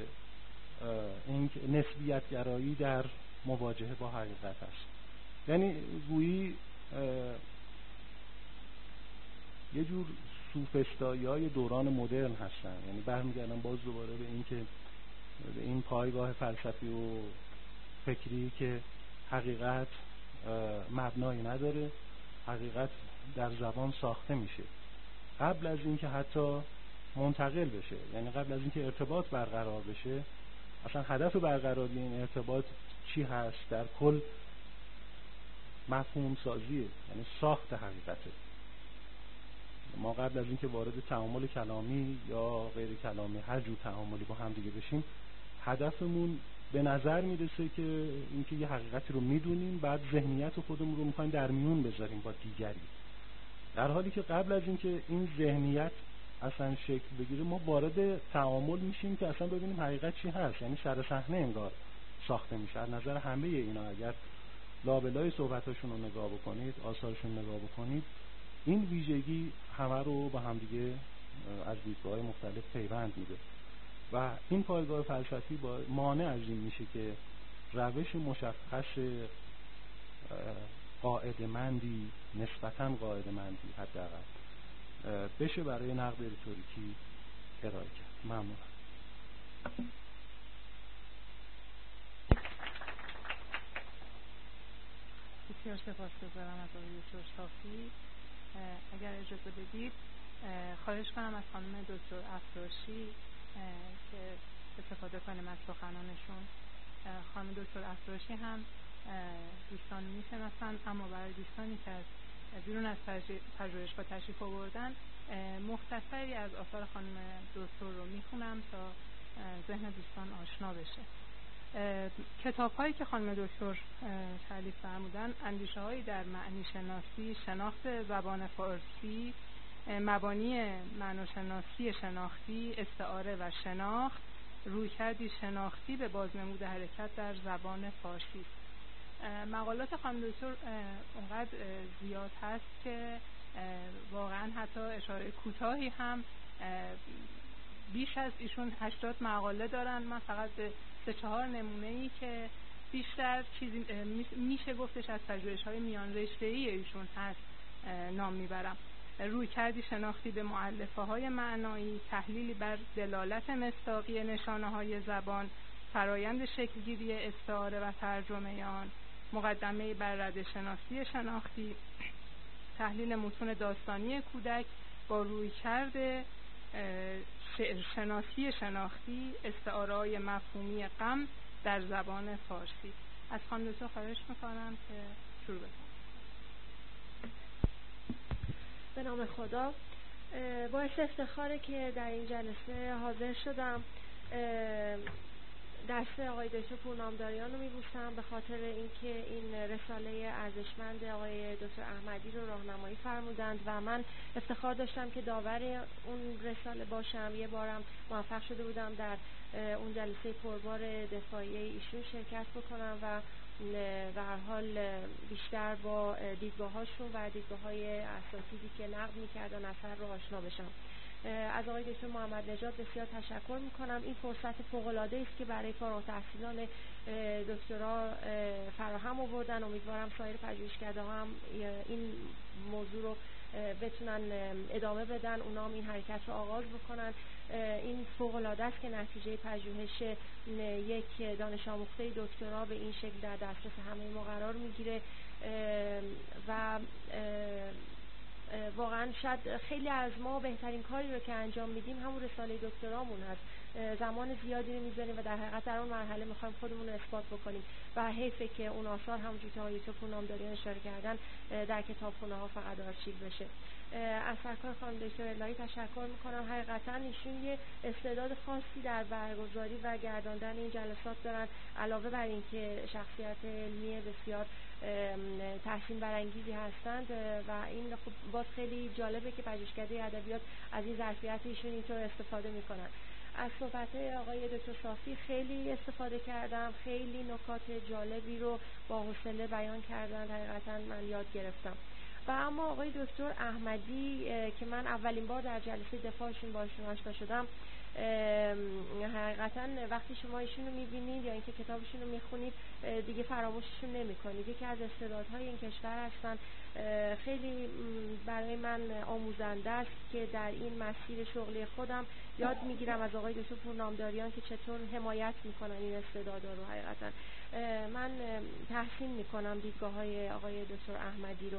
[SPEAKER 5] این نسبیت گرایی در مواجهه با حقیقت است. یعنی گویی یه جور سوفسطایی‌های دوران مدرن هستن. یعنی برمیگردن باز دوباره به این که به این پایگاه فلسفی و فکری که حقیقت مبنایی نداره، حقیقت در زبان ساخته میشه قبل از اینکه حتی منتقل بشه. یعنی قبل از اینکه ارتباط برقرار بشه، اصلا هدف برقراری این ارتباط چی هست؟ در کل مفهوم سازیه، یعنی ساخت حقیقته. ما قبل از اینکه وارد تعامل کلامی یا غیر کلامی هر جور تعاملی با هم دیگه بشیم، هدفمون به نظر میرسه که اینکه یه حقیقتی رو میدونیم، بعد ذهنیت خودمون رو میخوایم در میون بذاریم با دیگری، در حالی که قبل از اینکه این ذهنیت اصلا شکل بگیره ما وارد تعامل میشیم که اصلا ببینیم حقیقت چی هست. یعنی سر صحنه انگار ساخته میشه. از نظر همه اینا اگر لابلای صحبتاشون رو نگاه بکنید، آثارشون نگاه بکنید، این ویژگی همه رو با همدیگه از دیدگاه‌های مختلف پیوند میده و این پایگاه فلسفی با مانع از این میشه که روش مشخص قاعده‌مندی، نسبتاً قاعده‌مندی حداقل بشه برای نقد ریتوریکی ارائه کرد. ممنون.
[SPEAKER 1] بسیار سپاسگزارم از آقای دکتر صافی. اگر اجازه بدید خواهش کنم از خانم دکتر افراشی که استفاده کنیم از سخنانشون. خانم دکتر افراشی هم دوستان میشناسن، اما برای دوستانی که از بیرون از پژوهشگاه تشریف آوردن مختصری از آثار خانم دکتر رو میخونم تا ذهن دوستان آشنا بشه. کتاب هایی که خانم دکتر تألیف فرمودن: اندیشه هایی در معنی شناسی، شناخت زبان فارسی، مبانی معناشناسی شناختی، استعاره و شناخت، رویکردی شناختی به بازنمود حرکت در زبان فارسی. مقالات خانم دکتر اونقدر زیاد هست که واقعا حتی اشاره کوتاهی هم بیش از ایشون 80 مقاله دارن. من فقط به 3-4 نمونه‌ای که بیشتر چیزی میشه گفتش از پژوهش‌های میان رشته‌ای ایشون هست نام میبرم: رویکردی شناختی به مؤلفه‌های معنایی، تحلیلی بر دلالت مصداقی نشانه‌های زبان، فرایند شکلگیری استعاره و ترجمه آن، مقدمه بر ردشناسی شناختی، تحلیل متون داستانی کودک با رویکرد شعرشناسی شناختی، استعاره‌های مفهومی غم در زبان فارسی. از خانم دکتر خواهش میکنم که شروع بکنم.
[SPEAKER 6] به نام خدا. باعث افتخاره که در این جلسه حاضر شدم. دست آقای دکتر پورنامداریان رو میبوسم به خاطر اینکه این رساله ارزشمند آقای دکتر احمدی رو راهنمایی فرمودند و من افتخار داشتم که داور اون رساله باشم. یه بارم موفق شده بودم در اون جلسه پربار دفاعیه ایشون شرکت بکنم و به هر حال بیشتر با دیدگاه‌هاشون و دیدگاه‌های اساتیدی که نقد می‌کردن اثر رو آشنا بشم. از آقای دکتر محمد نژاد بسیار تشکر میکنم. این فرصت فوق‌العاده است که برای فارغ التحصیلان دکترا فراهم آوردن. امیدوارم سایر پژوهشکده‌ها هم این موضوع رو بتونن ادامه بدن، اونا هم این حرکت رو آغاز بکنن. این فوق‌العاده است که نتیجه پژوهش یک دانش آموخته دکترا به این شکل در دسترس همه ما قرار میگیره و واقعا شاید خیلی از ما بهترین کاری رو که انجام میدیم همون رساله دکترامون هست. زمان زیادی رو میذاریم و در حقیقت در اون مرحله میخوایم خودمون رو اثبات بکنیم و حیفه که اون آثار همونجوری که آقای پورنامداریان اشاره کردن در کتابخونه ها فقط آرشیو بشه. از سرکار خانم دکتر الهی تشکر میکنم. حقیقتا ایشون یه استعداد خاصی در برگزاری و گرداندن این جلسات دارن، علاوه بر اینکه شخصیت علمی بسیار تحسین برانگیزی هستند و این خب باز خیلی جالبه که پژوهشکده ادبیات از این ظرفیت ایشون اینطور استفاده میکنن. از صحبت آقای دکتر صافی خیلی استفاده کردم، خیلی نکات جالبی رو با حوصله بیان کردن، حقیقتا من یاد گرفتم. و اما آقای دکتر احمدی که من اولین بار در جلسه دفاعشون باشون آشنا شدم، حقیقتا وقتی شما ایشون رو میبینید یا اینکه کتابشون رو میخونید دیگه فراموششون نمیکنید. یکی از استعدادهای این کشور هستن. خیلی برای من آموزنده است که در این مسیر شغلی خودم یاد میگیرم از آقای دکتر پورنامداریان که چطور حمایت میکنن این استعدادا رو. حقیقتا من تحسین میکنم دیدگاه‌های آقای دکتر احمدی رو.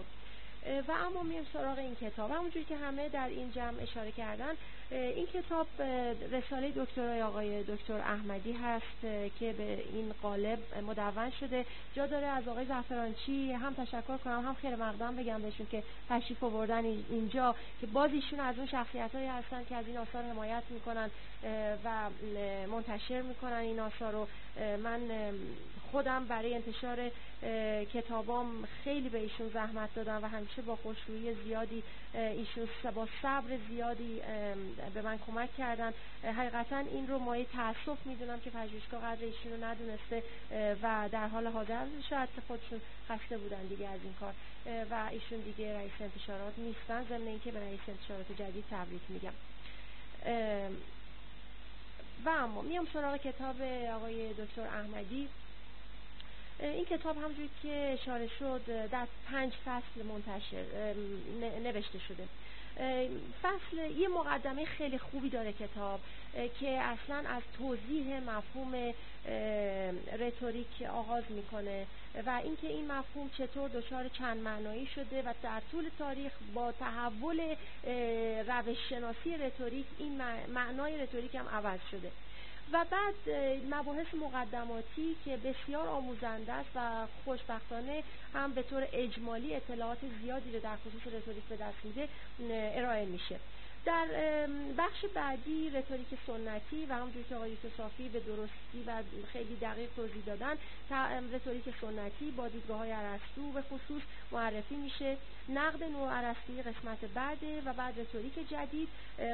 [SPEAKER 6] و اما میریم سراغ این کتاب. همونجوری که همه در این جمع اشاره کردن، این کتاب رساله دکترای آقای دکتر احمدی هست که به این قالب مدون شده. جا داره از آقای زعفرانچی هم تشکر کنم، هم خیر مقدم بگم بهشون که تشریف آوردن اینجا، که باز ایشون از اون شخصیتایی هستن که از این آثار حمایت میکنن و منتشر میکنن این آثار رو. من خودم برای انتشار کتابام خیلی به ایشون زحمت دادم و همیشه با خوشرویی زیادی ایشون با صبر زیادی به من کمک کردن. حقیقتا این رو مایه تأسف میدونم که پژوهشگاه قدر ایشون رو ندونسته و در حال حاضر شاید خودشون خسته بودن دیگه از این کار و ایشون دیگه رئیس انتشارات نیستن. ضمن اینکه به رئیس انتشارات جدید تبریک میگم. و اما میام سراغ کتاب آقای دکتر احمدی. این کتاب همونجوری که اشاره شد در 5 فصل نوشته شده. فصل یه مقدمه خیلی خوبی داره کتاب که اصلا از توضیح مفهوم رتوریک آغاز میکنه و اینکه این مفهوم چطور دچار چند معنایی شده و در طول تاریخ با تحول روش شناسی رتوریک این معنای رتوریک هم عوض شده و بعد مباحث مقدماتی که بسیار آموزنده است و خوشبختانه هم به طور اجمالی اطلاعات زیادی رو در خصوص رتوریک به دست میده ارائه میشه. در بخش بعدی رتوریک سنتی و همونجوری که آقای یوسف صافی به درستی و خیلی دقیق توضیح دادن رتوریک سنتی با دیدگاه‌های ارسطو به خصوص معرفی میشه. نقد نوع ارسطویی قسمت بعده و بعد رتوریک جدید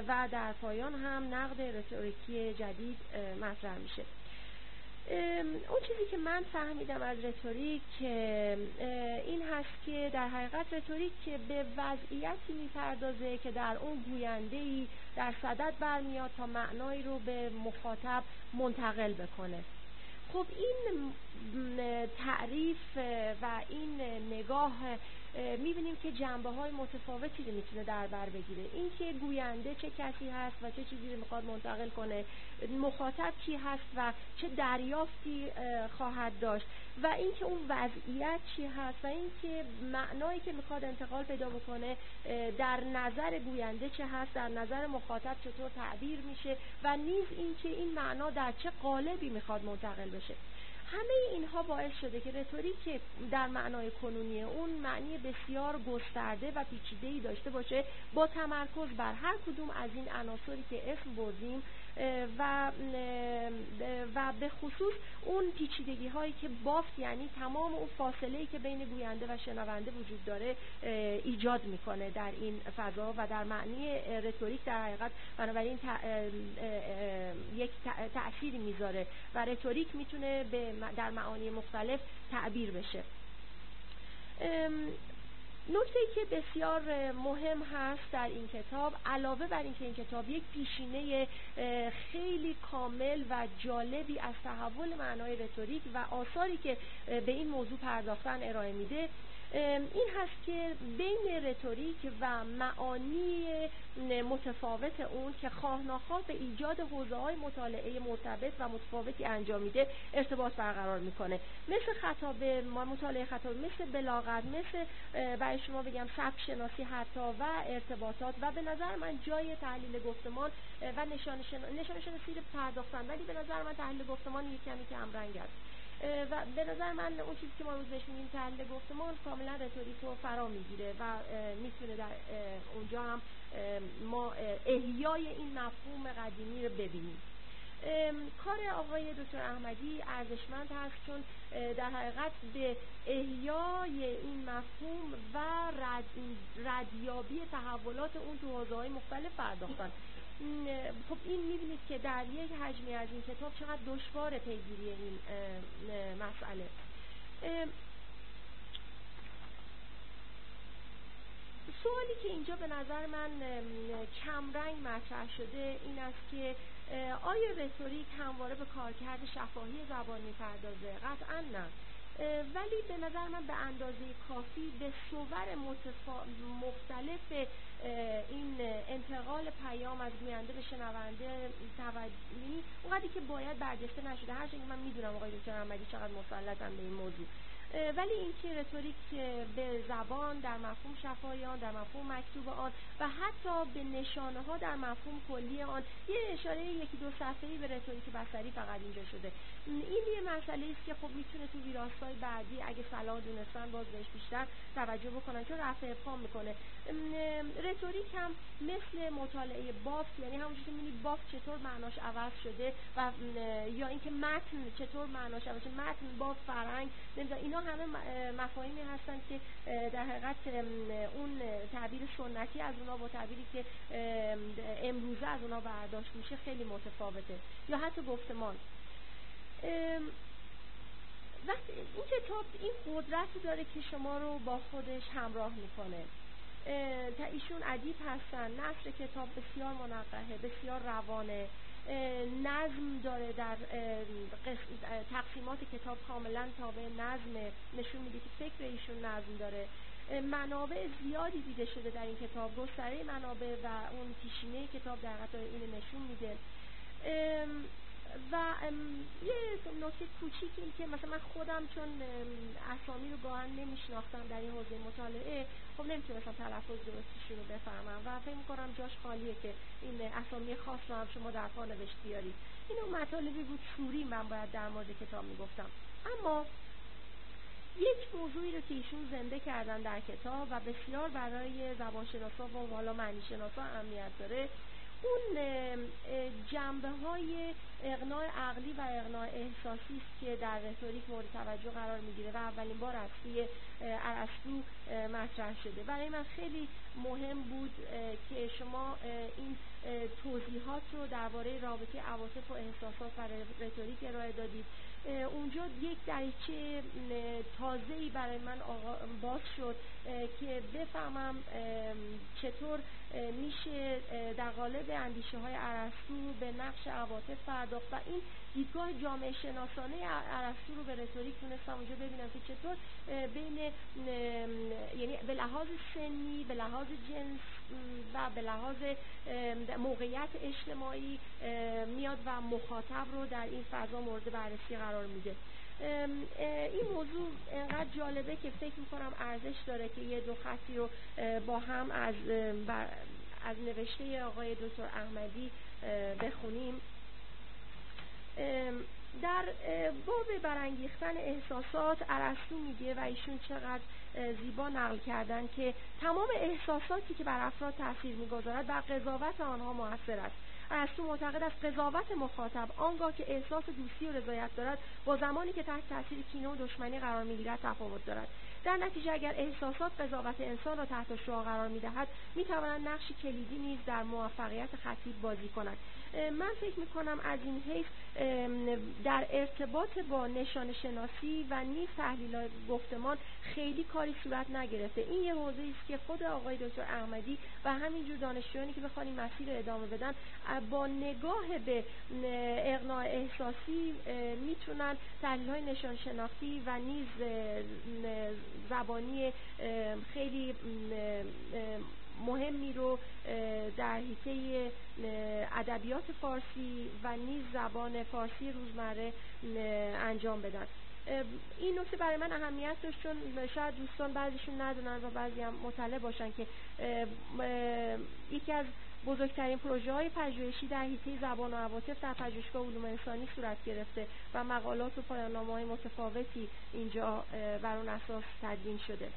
[SPEAKER 6] و در پایان هم نقد رتوریکی جدید مطرح میشه. اون چیزی که من فهمیدم از رتوریک این هست که در حقیقت رتوریک به وضعیتی میپردازه که در اون گوینده‌ای در صدد برمیاد تا معنایی رو به مخاطب منتقل بکنه. خب این تعریف و این نگاه میبینیم که جنبه‌های متفاوتی رو میتونه در بر بگیره. این که گوینده چه کسی هست و چه چیزی رو میخواد منتقل کنه، مخاطب کی هست و چه دریافتی خواهد داشت و اینکه اون وضعیت چی هست و اینکه معنایی که میخواد انتقال پیدا بکنه در نظر گوینده چه هست، در نظر مخاطب چطور تعبیر میشه و نیز اینکه این معنا در چه قالبی میخواد منتقل بشه. همه اینها باعث شده که رتوریک در معنای کنونی اون معنی بسیار گسترده و پیچیده‌ای داشته باشه با تمرکز بر هر کدوم از این عناصری که اسم بردیم و به خصوص اون پیچیدگی هایی که بافت یعنی تمام اون فاصله‌ای که بین گوینده و شنونده وجود داره ایجاد میکنه در این فضا و در معنی رتوریک در حقیقت بنابراین یک تأثیری میذاره و رتوریک میتونه در معانی مختلف تعبیر بشه. نکته‌ای که بسیار مهم هست در این کتاب علاوه بر اینکه این کتاب یک پیشینه خیلی کامل و جالبی از تحول معنای رتوریک و آثاری که به این موضوع پرداختن ارائه میده، این هست که بین رتوریک و معانی متفاوت اون که خواه ناخواه به ایجاد حوزه‌های مطالعه مرتبط و متفاوتی انجام میده ارتباط برقرار میکنه، مثل خطابه، مطالعه خطابه، مثل بلاغت، مثل برای شما بگم سبک شناسی حتی و ارتباطات و به نظر من جای تحلیل گفتمان و نشان شناسی رو پرداختن، ولی به نظر من تحلیل گفتمان یک کمی که همرنگ است و به نظر من اون چیزی که ما روز بهش میگیم تحلیل گفتمان کاملا رتوریک رو فرا میگیره و میتونه در اونجا هم ما احیای این مفهوم قدیمی رو ببینیم. کار آقای دکتر احمدی ارزشمند هست چون در حقیقت به احیای این مفهوم و ردیابی تحولات اون تو حوزه‌های مختلف پرداختن. خب این میبینید که در یک حجمی از این کتاب چقدر دشوار پیگیری این مسئله. سوالی که اینجا به نظر من کمرنگ مطرح شده این است که آیا رتوریک همواره به کارکرد شفاهی زبان میپردازه؟ قطعا نه، ولی به نظر من به اندازه کافی به صور مختلف این انتقال پیام از گوینده به شنونده اونقدری که باید برجسته نشده، هرچند من میدونم آقای دکتر احمدی چقدر مسلطن به این موضوع، ولی این که رتوریک به زبان در مفهوم شفاهی آن، در مفهوم مکتوب آن و حتی به نشانه ها در مفهوم کلی آن، یه اشاره یکی دو صفحه‌ای به رتوریک بصری فقط اینجا شده. این یه مسئله است که خب میتونه تو ویراستای بعدی اگه صلاح دونستن باز بهش بیشتر توجه بکنن، چون رفع ابهام میکنه. رتوریک هم مثل مطالعه بافت، یعنی همونجوری که می‌بینید بافت چطور معناش عوض شده و یا اینکه متن چطور معناش عوض شده، متن، بافت، فرهنگ، اینا همه مفاهیمی هستن که در حقیقت اون تعبیر سنتی از اونا با تعبیری که امروزه از اونا برداشت میشه خیلی متفاوته. یا حتی گفتمان. وقتی این کتاب این قدرت داره که شما رو با خودش همراه میکنه. ایشون ادیب هستن، نثر کتاب بسیار منقحه، بسیار روانه، نظم داره، در تقسیمات کتاب کاملا تابع نظم، نشون میده که فکر ایشون نظم داره. منابع زیادی دیده شده در این کتاب، گستره منابع و اون پیشینه کتاب در حقیقت اینو نشون میده. و یه نکته کوچیک این که مثلا من خودم چون اسامی رو گاهن نمیشناختم در این حوزه مطالعه، خب نمیتونستم تلفظ درستشون رو بفهمم و فکر می‌کنم جاش خالیه که این اسامی خاص رو هم شما در پانوشت بیارید. اینو مطالبی بود سوری من باید در مورد کتاب میگفتم. اما یک موضوعی رو که ایشون زنده کردن در کتاب و بسیار برای زبانشناسا و حالا معنیشناسا اهمیت داره، اون جنبه‌های اقناع عقلی و اقناع احساسی است که در رتوریک مورد توجه قرار می‌گیره و اولین بار از سوی ارسطو مطرح شده. برای من خیلی مهم بود که شما این توضیحات رو درباره رابطه عواطف و احساسات و رتوریک ارائه دادید. اونجا یک دریچه تازه‌ای برای من باز شد که بفهمم چطور میشه در قالب اندیشه‌های ارسطو به نقش عواطف پرداخت و این دیدگاه جامعه شناسانه ارسطو رو به رتوریک تونستم اونجا ببینم که چطور بین یعنی به لحاظ سنی، به لحاظ جنس و به لحاظ موقعیت اجتماعی میاد و مخاطب رو در این فضا مورد بررسی قرار میده. این موضوع انقدر جالبه که فکر میکنم ارزش داره که یه دو خطی رو با هم از نوشته آقای دکتر احمدی بخونیم. در باب برانگیختن احساسات ارسطو میگه و ایشون چقدر زیبا نقل کردن که تمام احساساتی که بر افراد تاثیر میگذارد بر قضاوت آنها مؤثر است. ارسطو معتقد است قضاوت مخاطب آنگاه که احساس دوستی و رضایت دارد با زمانی که تحت تاثیر کینه و دشمنی قرار میگیرد تفاوت دارد. در نتیجه اگر احساسات قضاوت انسان را تحت شعاع قرار میدهد میتوانند نقشی کلیدی نیز در موفقیت خطیب بازی کنند. من فکر میکنم از این حیث در ارتباط با نشانه شناسی و نیز تحلیل گفتمان خیلی کاری صورت نگرفته. این یه حوزه‌ای است که خود آقای دکتر احمدی و همینجور دانشجویانی که بخوان این مسیر رو ادامه بدن با نگاه به اقناع احساسی میتونن تحلیل‌های نشان شناختی و نیز زبانی خیلی مهمی رو در حیطه ادبیات فارسی و نیز زبان فارسی روزمره انجام بدن. این نکته برای من اهمیت داشت چون شاید دوستان بعضیشون ندونن و بعضی هم مطلع باشن که یکی از بزرگترین پروژه‌های پژوهشی در حیطه زبان و عواطف در پژوهشگاه علوم انسانی صورت گرفته و مقالات و پایان‌نامه‌های متفاوتی اینجا بر اون اساس تدوین شده.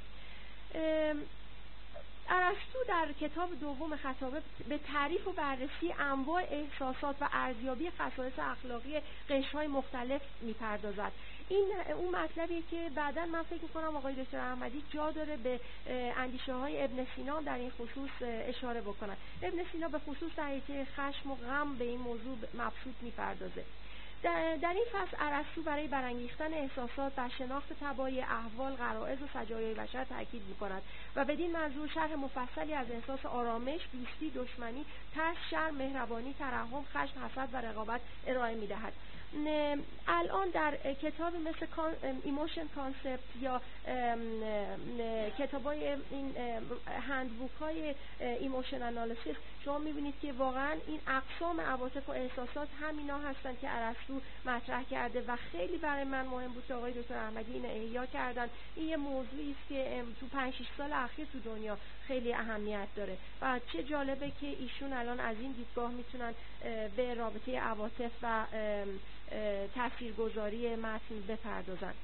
[SPEAKER 6] ارسطو در کتاب دوم خطابه به تعریف و بررسی انواع احساسات و ارزیابی خصایص اخلاقی قشرهای مختلف میپردازد. این اون مطلبیه که بعداً من فکر می‌کنم آقای دکتر احمدی جا داره به اندیشه‌های ابن سینا در این خصوص اشاره بکنن. ابن سینا به خصوص در حیطه خشم و غم به این موضوع مبسوط میپردازه. در این فصل ارسطو برای برانگیختن احساسات بر شناخت طبایع، احوال، غرایز و سجایای بشر تاکید می‌کند و بدین منظور شرح مفصلی از احساس آرامش، دوستی، دشمنی، ترس، شرم، مهربانی، ترحم، خشم، حسد و رقابت ارائه می‌دهد. الان در کتابی مثل ایموشن کانسپت یا کتابای این هندبوک های ایموشن انالیسیس شما میبینید که واقعا این اقسام عواطف و احساسات همینا هستن که ارسطو مطرح کرده و خیلی برای من مهم بود که آقای دکتر احمدی این احیا کردن. این یه موضوعی است که تو 5-6 سال اخیر تو دنیا خیلی اهمیت داره و چه جالبه که ایشون الان از این دیدگاه میتونن به رابطه عواطف و تاثیرگذاری متن بپردازن.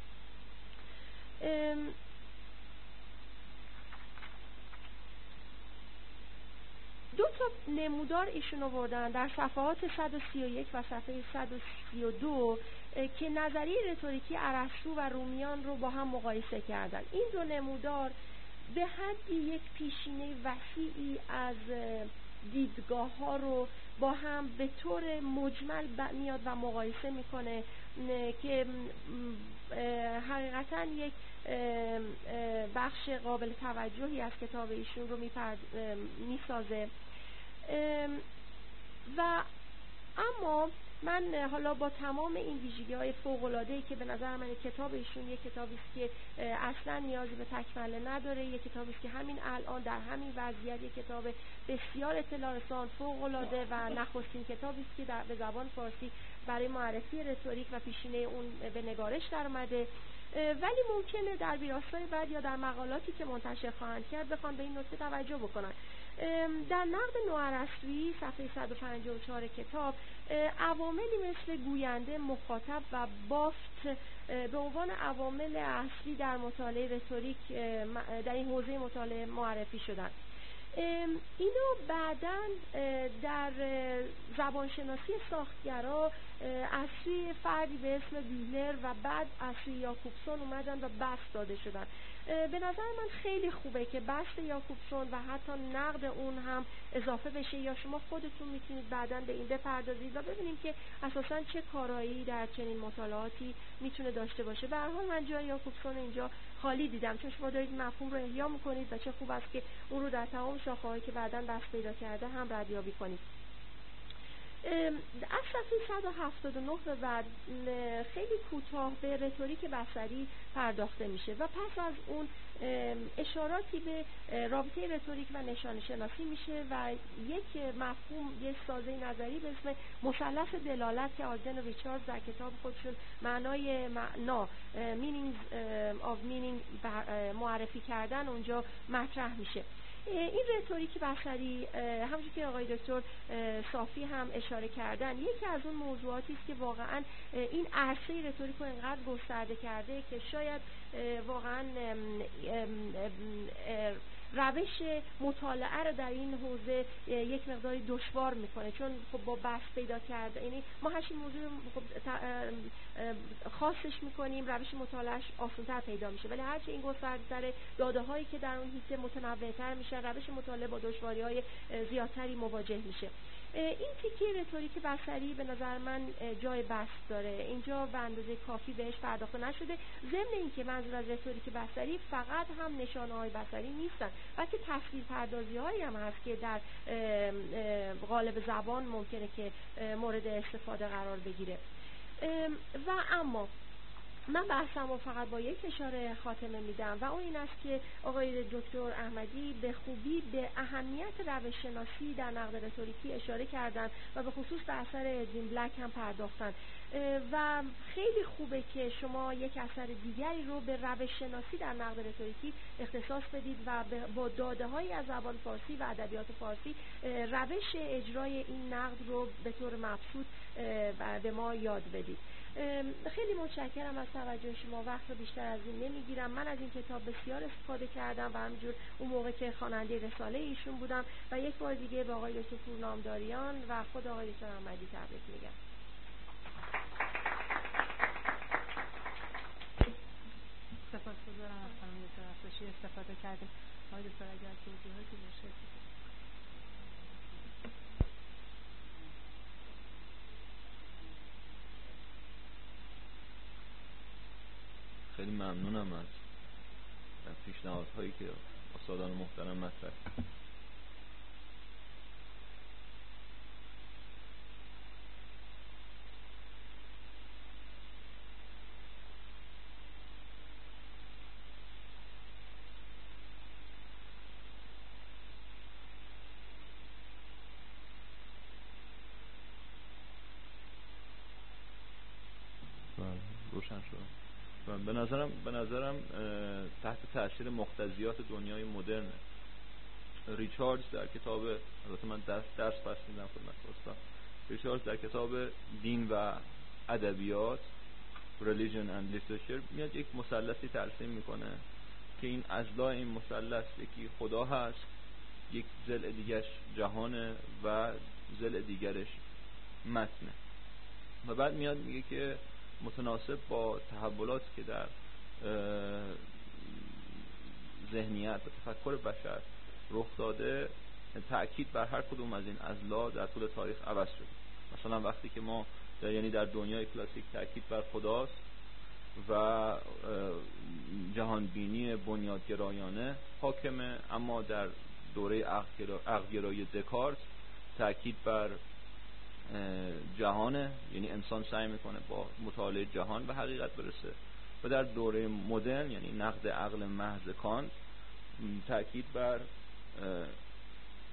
[SPEAKER 6] دو تا نمودار ایشون آوردن در صفحات 131 و صفحه 132 که نظریه رتوریکی ارسطو و رومیان رو با هم مقایسه کردن. این دو نمودار به حدی یک پیشینه وسیعی از دیدگاه ها رو با هم به طور مجمل میاد و مقایسه میکنه که حقیقتا یک بخش قابل توجهی از کتاب ایشون رو میسازه. و اما من حالا با تمام این ویژگی‌های فوق‌العاده‌ای که به نظر من کتاب ایشون یک کتابی است که اصلا نیازی به تکمله نداره، یک کتابی است که همین الان در همین وضعیت یک کتاب بسیار اطلاع رسان فوق‌العاده و نخستین کتابی است که به زبان فارسی برای معرفی رتوریک و پیشینه اون به نگارش در اومده، ولی ممکنه در ویراستای بعد یا در مقالاتی که منتشر خواهند کرد بخوان به این نکته توجه بکنن. در نقد نوارسطویی صفحه 154 کتاب عواملی مثل گوینده، مخاطب و بافت به عنوان عوامل اصلی در مطالعه رتوریک در این حوزه مطالعه معرفی شدن. اینا بعداً در زبانشناسی ساختگرا از سوی فردی به اسم بیلر و بعد از سوی یاکوبسون اومدن و بسط داده شدن. به نظر من خیلی خوبه که بسط یاکوبسون و حتی نقد اون هم اضافه بشه یا شما خودتون میتونید بعداً به این بپردازید و ببینیم که اساساً چه کارایی در چنین مطالعاتی میتونه داشته باشه. به هر حال من جای یاکوبسون اینجا خالی دیدم چون شما دارید مفهوم رو احیا میکنید و چه خوب است که اون رو در تمام شاخه‌هایی که بعداً بسط پیدا کرده هم ردیابی کنید. از صفحه 179 به بعد خیلی کوتاه به رتوریک بصری پرداخته میشه و پس از اون اشاراتی به رابطه رتوریک و نشانه شناسی میشه و یک مفهوم، یک سازه نظری به اسم مثلث دلالت که آگدن و ریچاردز در کتاب خودشون معنای معنا meanings of meaning معرفی کردن اونجا مطرح میشه. این رتوریک بصری همونجور که آقای دکتر صافی هم اشاره کردن یکی از اون موضوعاتی است که واقعا این عرصه رتوریک رو انقدر گسترده کرده که شاید واقعا روش مطالعه رو در این حوزه یک مقداری دشوار میکنه چون خب با بحث پیدا کرده، یعنی ما هر چی موضوع خب خاصش میکنیم روش مطالعهش آسان‌تر پیدا میشه، ولی هرچی این گسترده‌تر داده هایی که در اون حیطه متنوع‌تر میشه روش مطالعه با دشواری‌های زیادتری مواجه میشه. این تیکه رتوریک بصری به نظر من جای بحث داره، اینجا به اندازه کافی بهش پرداخته نشده. ضمن اینکه منظور از رتوریک بصری فقط هم نشانه‌های بصری نیستن بلکه تصویرپردازی‌هایی هم هست که در قالب زبان ممکنه که مورد استفاده قرار بگیره. و اما من بحثم رو فقط با یک اشاره خاتمه میدم و اون این است که آقای دکتر احمدی به خوبی به اهمیت روش شناسی در نقد رتوریکی اشاره کردن و به خصوص به اثر ادوین بلک هم پرداختن و خیلی خوبه که شما یک اثر دیگری رو به روش شناسی در نقد رتوریکی اختصاص بدید و با داده‌هایی از زبان فارسی و ادبیات فارسی روش اجرای این نقد رو به طور مبسوط به ما یاد بدید. خیلی متشکرم از توجه شما، وقت رو بیشتر از این نمیگیرم. من از این کتاب بسیار استفاده کردم و همینجور اون موقع که خواننده رساله ایشون بودم و یک بار دیگه به آقای دکتر پورنامداریان و خود آقای دکتر احمدی تبریک میگم.
[SPEAKER 1] سپاسگزارم از خانم دکتر افراشی استفاده کردیم. آقای دکتر اگر توضیحاتی باشه.
[SPEAKER 4] خیلی ممنونم از پیشنهادهایی که استادان محترم مطرح کردن. روشن شد. به نظرم تحت تاثیر مقتضیات دنیای مدرن ریچاردز در کتاب، البته من درس پس میدم خدمت استاد، ریچاردز در کتاب دین و ادبیات Religion and Literature میاد یک مثلثی ترسیم میکنه که این اضلاع این مثلث یکی خدا هست، یک ضلع دیگرش جهانه و ضلع دیگرش متنه. و بعد میاد میگه که متناسب با تحولاتی که در ذهنیت و تفکر بشر رخ داده، تأکید بر هر کدوم از این اضلاع در طول تاریخ عوض شده. مثلا وقتی که ما یعنی در دنیای کلاسیک تأکید بر خداست و جهانبینی بنیادگرایانه حاکمه، اما در دوره عقل‌گرایی دکارت تأکید بر جهانه، یعنی انسان سعی میکنه با مطالعه جهان به حقیقت برسه. و در دوره مدرن یعنی نقد عقل محض کانت تأکید بر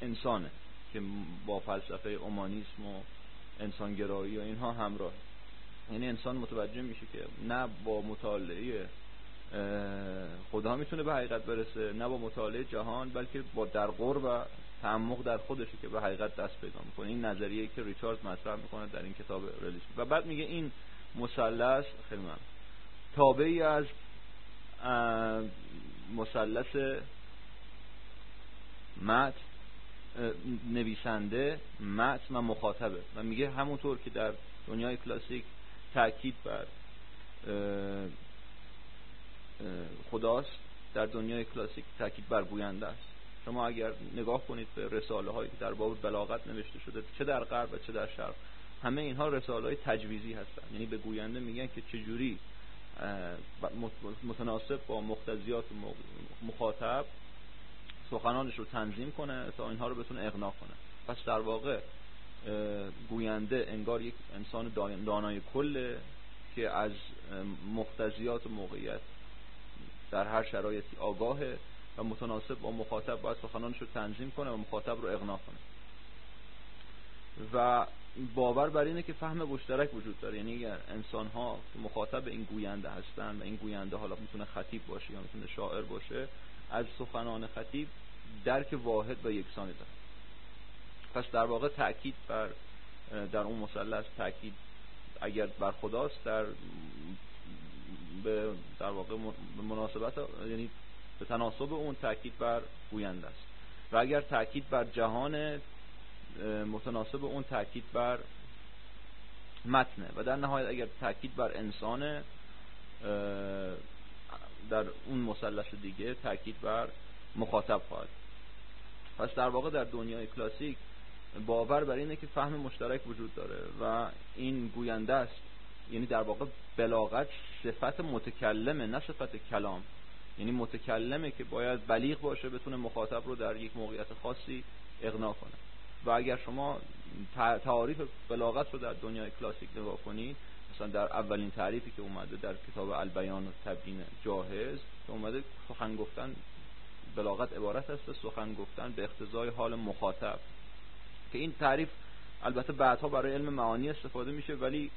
[SPEAKER 4] انسانه که با فلسفه اومانیسم و انسانگرایی و اینها همراه. یعنی انسان متوجه میشه که نه با مطالعه خدا میتونه به حقیقت برسه، نه با مطالعه جهان، بلکه با در قرب و تعمق در خودشه که به حقیقت دست پیدا میکنه. این نظریه‌ای که ریچارد مطرح میکنه در این کتاب ریلیجن. و بعد میگه این مثلث خیلی مهم تابعی از مثلث متن، نویسنده، متن و مخاطبه. و میگه همونطور که در دنیای کلاسیک تأکید بر خداست، در دنیای کلاسیک تأکید بر گوینده است. شما اگر نگاه کنید به رساله هایی که در باب بلاغت نوشته شده چه در غرب و چه در شرق، همه اینها رساله های تجویزی هستند. یعنی به گوینده میگن که چجوری متناسب با مقتضیات مخاطب سخنانش رو تنظیم کنه تا اینها رو بتونه اقناع کنه. پس در واقع گوینده انگار یک انسان دانای کله که از مقتضیات و موقعیت در هر شرایطی آگاهه و متناسب با مخاطب باید سخنانش رو تنظیم کنه و مخاطب رو اقناع کنه. و باور بر اینه که فهم مشترک وجود داره. یعنی انسان ها که مخاطب این گوینده هستن و این گوینده حالا میتونه خطیب باشه یا میتونه شاعر باشه، از سخنان خطیب درک واحد و یکسانی داره. پس در واقع تأکید در اون مثلث، تأکید اگر بر خداست در واقع به مناسبت، یعنی به تناسب اون تأکید بر گوینده است. و اگر تأکید بر جهان، متناسب اون تأکید بر متنه. و در نهایت اگر تأکید بر انسانه، در اون مثلث دیگه تأکید بر مخاطب خواهد. پس در واقع در دنیای کلاسیک باور بر اینه که فهم مشترک وجود داره و این گوینده است. یعنی در واقع بلاغت صفت متکلمه نه صفت کلام. یعنی متکلمه که باید بلیغ باشه، بتونه مخاطب رو در یک موقعیت خاصی اقناع کنه. و اگر شما تعاریف بلاغت رو در دنیای کلاسیک نگاه کنید، مثلا در اولین تعریفی که اومده در کتاب البیان و تبیین جاهز که اومده، سخن گفتن، بلاغت عبارت است از سخن گفتن به اقتضای حال مخاطب، که این تعریف البته بعدها برای علم معانی استفاده میشه، ولی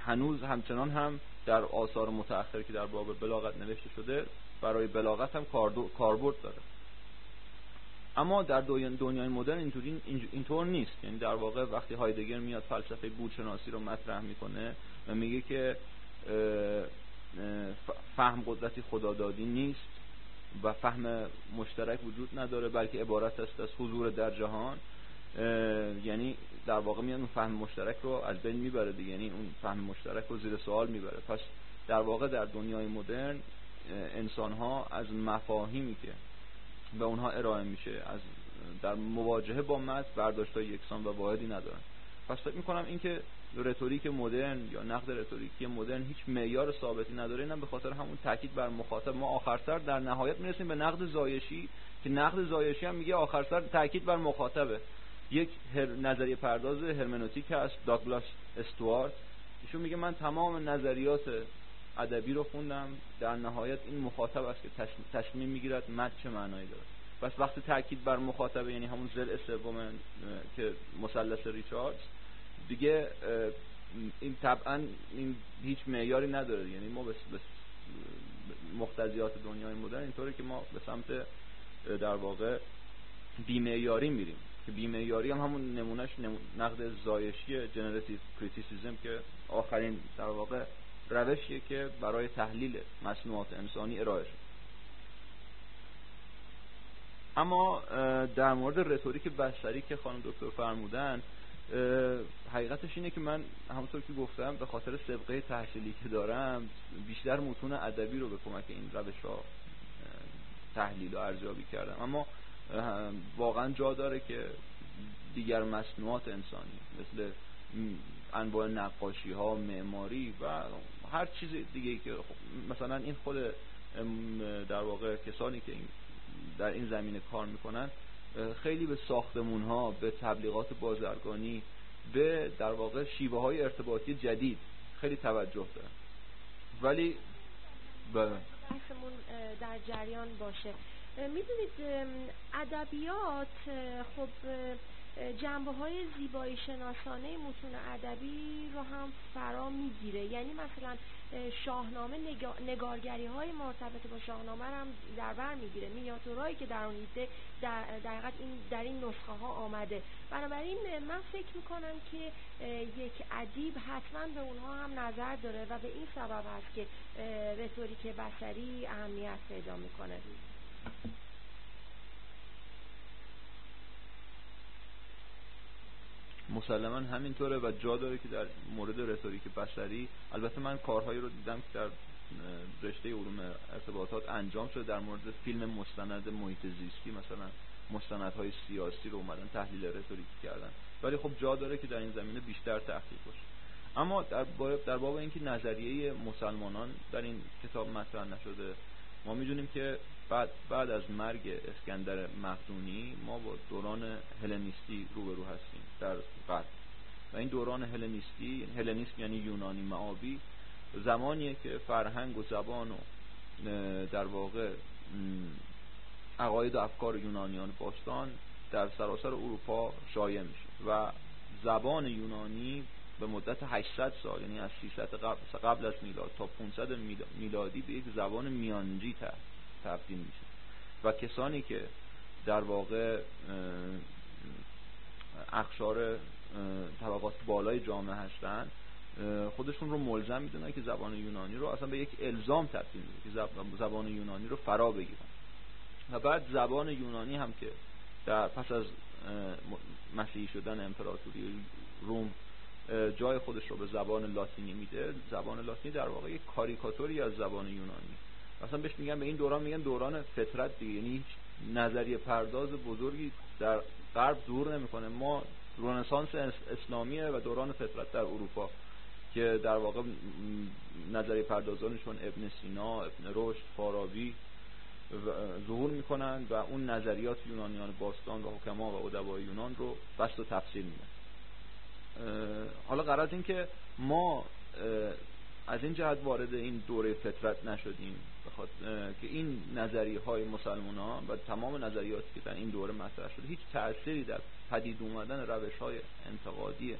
[SPEAKER 4] هنوز همچنان هم در آثار متأخر که در باب بلاغت نوشته شده برای بلاغت هم کاربرد داره. اما در دنیای مدرن اینطور نیست. یعنی در واقع وقتی هایدگر میاد فلسفه بودشناسی رو مطرح میکنه و میگه که فهم قدرتی خدادادی نیست و فهم مشترک وجود نداره، بلکه عبارت است از حضور در جهان، یعنی در واقع میاد اون فهم مشترک رو از بین میبره دیگه. یعنی اون فهم مشترک رو زیر سوال میبره. پس در واقع در دنیای مدرن انسان ها از مفاهیمی که به اونها ارائه میشه در مواجهه با متن برداشت‌های یکسان و واحدی ندارن. پس فکر میکنم این که رتوریک مدرن یا نقد رتوریکی مدرن هیچ معیار ثابتی نداره، اینم به خاطر همون تاکید بر مخاطب. ما آخر سر در نهایت میرسیم به نقد زایشی که نقد زایشی هم میگه آخر سر تاکید بر مخاطبه. یک نظریه پرداز هرمنوتیک هست، داگلاس استوارت، ایشون میگه من تمام نظریات ادبی رو خوندم، در نهایت این مخاطب است که تصمیم میگیرد متن چه معنایی داره. بس وقتی تاکید بر مخاطب، یعنی همون ضلع سوم که مثلث ریچاردز، دیگه این طبعا این هیچ معیاری نداره، یعنی ما به مقتضیات دنیای مدرن اینطوره که ما به سمت در واقع بی‌معیاری میریم که بی‌معیاری هم همون نمونهش نقد زایشی جنراتیو کریتیسیزم که آخرین در واقع روشیه که برای تحلیل مصنوعات انسانی ارائه شد. اما در مورد رتوریک بصری که خانم دکتر فرمودن، حقیقتش اینه که من همونطور که گفتم به خاطر سابقه تحصیلی که دارم بیشتر متون ادبی رو به کمک این روش‌ها تحلیل و ارزیابی کردم، اما واقعا جا داره که دیگر مصنوعات انسانی مثل انواع نقاشی ها، معماری و هر چیز دیگه‌ای که مثلا این خود در واقع کسانی که در این زمینه کار میکنن خیلی به ساختمون ها، به تبلیغات بازرگانی، به در واقع شیوه های ارتباطی جدید خیلی توجه دارن. ولی
[SPEAKER 6] بحثمون در جریان باشه، میدونید ادبیات خب جنبه‌های زیبایی شناسانه متون ادبی رو هم فرا میگیره، یعنی مثلا شاهنامه نگارگری‌های مرتبط با شاهنامه هم در بر میگیره، مینیاتورهایی که در اون ایده در این نسخه ها آمده. بنابراین من فکر میکنم که یک ادیب حتما به اونها هم نظر داره و به این سبب هست که رتوریک بصری اهمیت پیدا میکنه.
[SPEAKER 4] مسلماً همینطوره و جا داره که در مورد رتوریک بصری، البته من کارهایی رو دیدم که در رشته علوم ارتباطات انجام شده در مورد فیلم مستند محیط زیستی، مثلا مستندهای سیاسی رو اومدن تحلیل رتوریکی کردن، ولی خب جا داره که در این زمینه بیشتر تحقیق بشه. اما در باب اینکه نظریه مسلمانان در این کتاب مطرح نشده، ما میدونیم که بعد از مرگ اسکندر مقدونی ما با دوران هلنیستی روبرو هستیم در غرب و این دوران هلنیسم یعنی یونانی معابی، زمانیه که فرهنگ و زبان و در واقع عقاید و افکار یونانیان باستان در سراسر اروپا شایع میشه و زبان یونانی به مدت 800 سال، یعنی از 300 قبل از میلاد تا 500 میلادی به یک زبان میانجی تبدیل میشه و کسانی که در واقع اقشار طبقات بالای جامعه هستن خودشون رو ملزم میدونن که زبان یونانی رو اصلا به یک الزام تبدیل میکنن که زبان یونانی رو فرا بگیرن و بعد زبان یونانی هم که در پس از مسیحی شدن امپراتوری روم جای خودش رو به زبان لاتینی میده، زبان لاتینی در واقع یک کاریکاتوری از زبان یونانی، مثلا بهش میگن، به این دوران میگن دوران فطرت دیگه، یعنی هیچ نظریه پرداز بزرگی در غرب ظهور نمیکنه. ما رنسانس اسلامیه و دوران فطرت در اروپا که در واقع نظریه پردازانشون ابن سینا، ابن رشد، فارابی ظهور میکنن و اون نظریات یونانیان باستان و حکما و ادبای یونان رو بسط و تفسیر میدن. حالا غرض این که ما از این جهت وارد این دوره فطرت نشدیم که این نظریه های مسلمانان و تمام نظریاتی که در این دوره مطرح شده هیچ تأثیری در پدید اومدن روش های انتقادی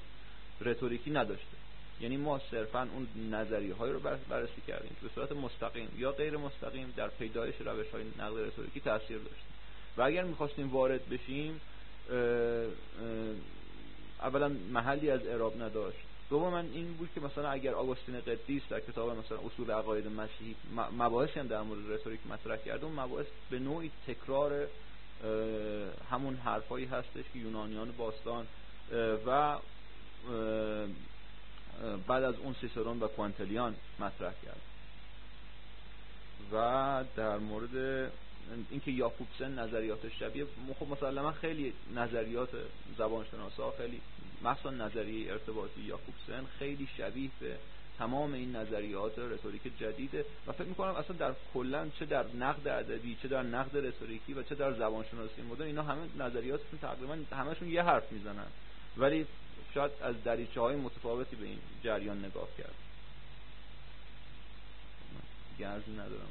[SPEAKER 4] رتوریکی نداشته. یعنی ما صرفاً اون نظریه های رو بررسی کردیم که به صورت مستقیم یا غیر مستقیم در پیدایش روش های نقد رتوریکی تأثیر داشته و اگر می‌خواستیم وارد بشیم اولا محلی از اعراب نداشت، دوما این بود که مثلا اگر آگوستین قدیس در کتاب مثلا اصول عقاید مسیحی مباحثی هم در مورد رتوریک مطرح کرده، اون مباحث به نوعی تکرار همون حرفایی هستش که یونانیان باستان و بعد از اون سیسرون و کوانتلیان مطرح کرد. و در مورد اینکه یاکوبسن نظریات شبیه، خب مسلما خیلی نظریات زبانشناسا، خیلی مثلا نظریه ارتباطی یاکوبسن خیلی شبیه به تمام این نظریات رتوریک جدیده و فکر می‌کنم اصلا در کلاً چه در نقد ادبی، چه در نقد رتوریکی و چه در زبانشناسی مدرن اینا همه نظریاتشون تقریبا همشون یه حرف میزنن، ولی شاید از دریچه‌های متفاوتی به این جریان نگاه کرد. گرزی ندارم.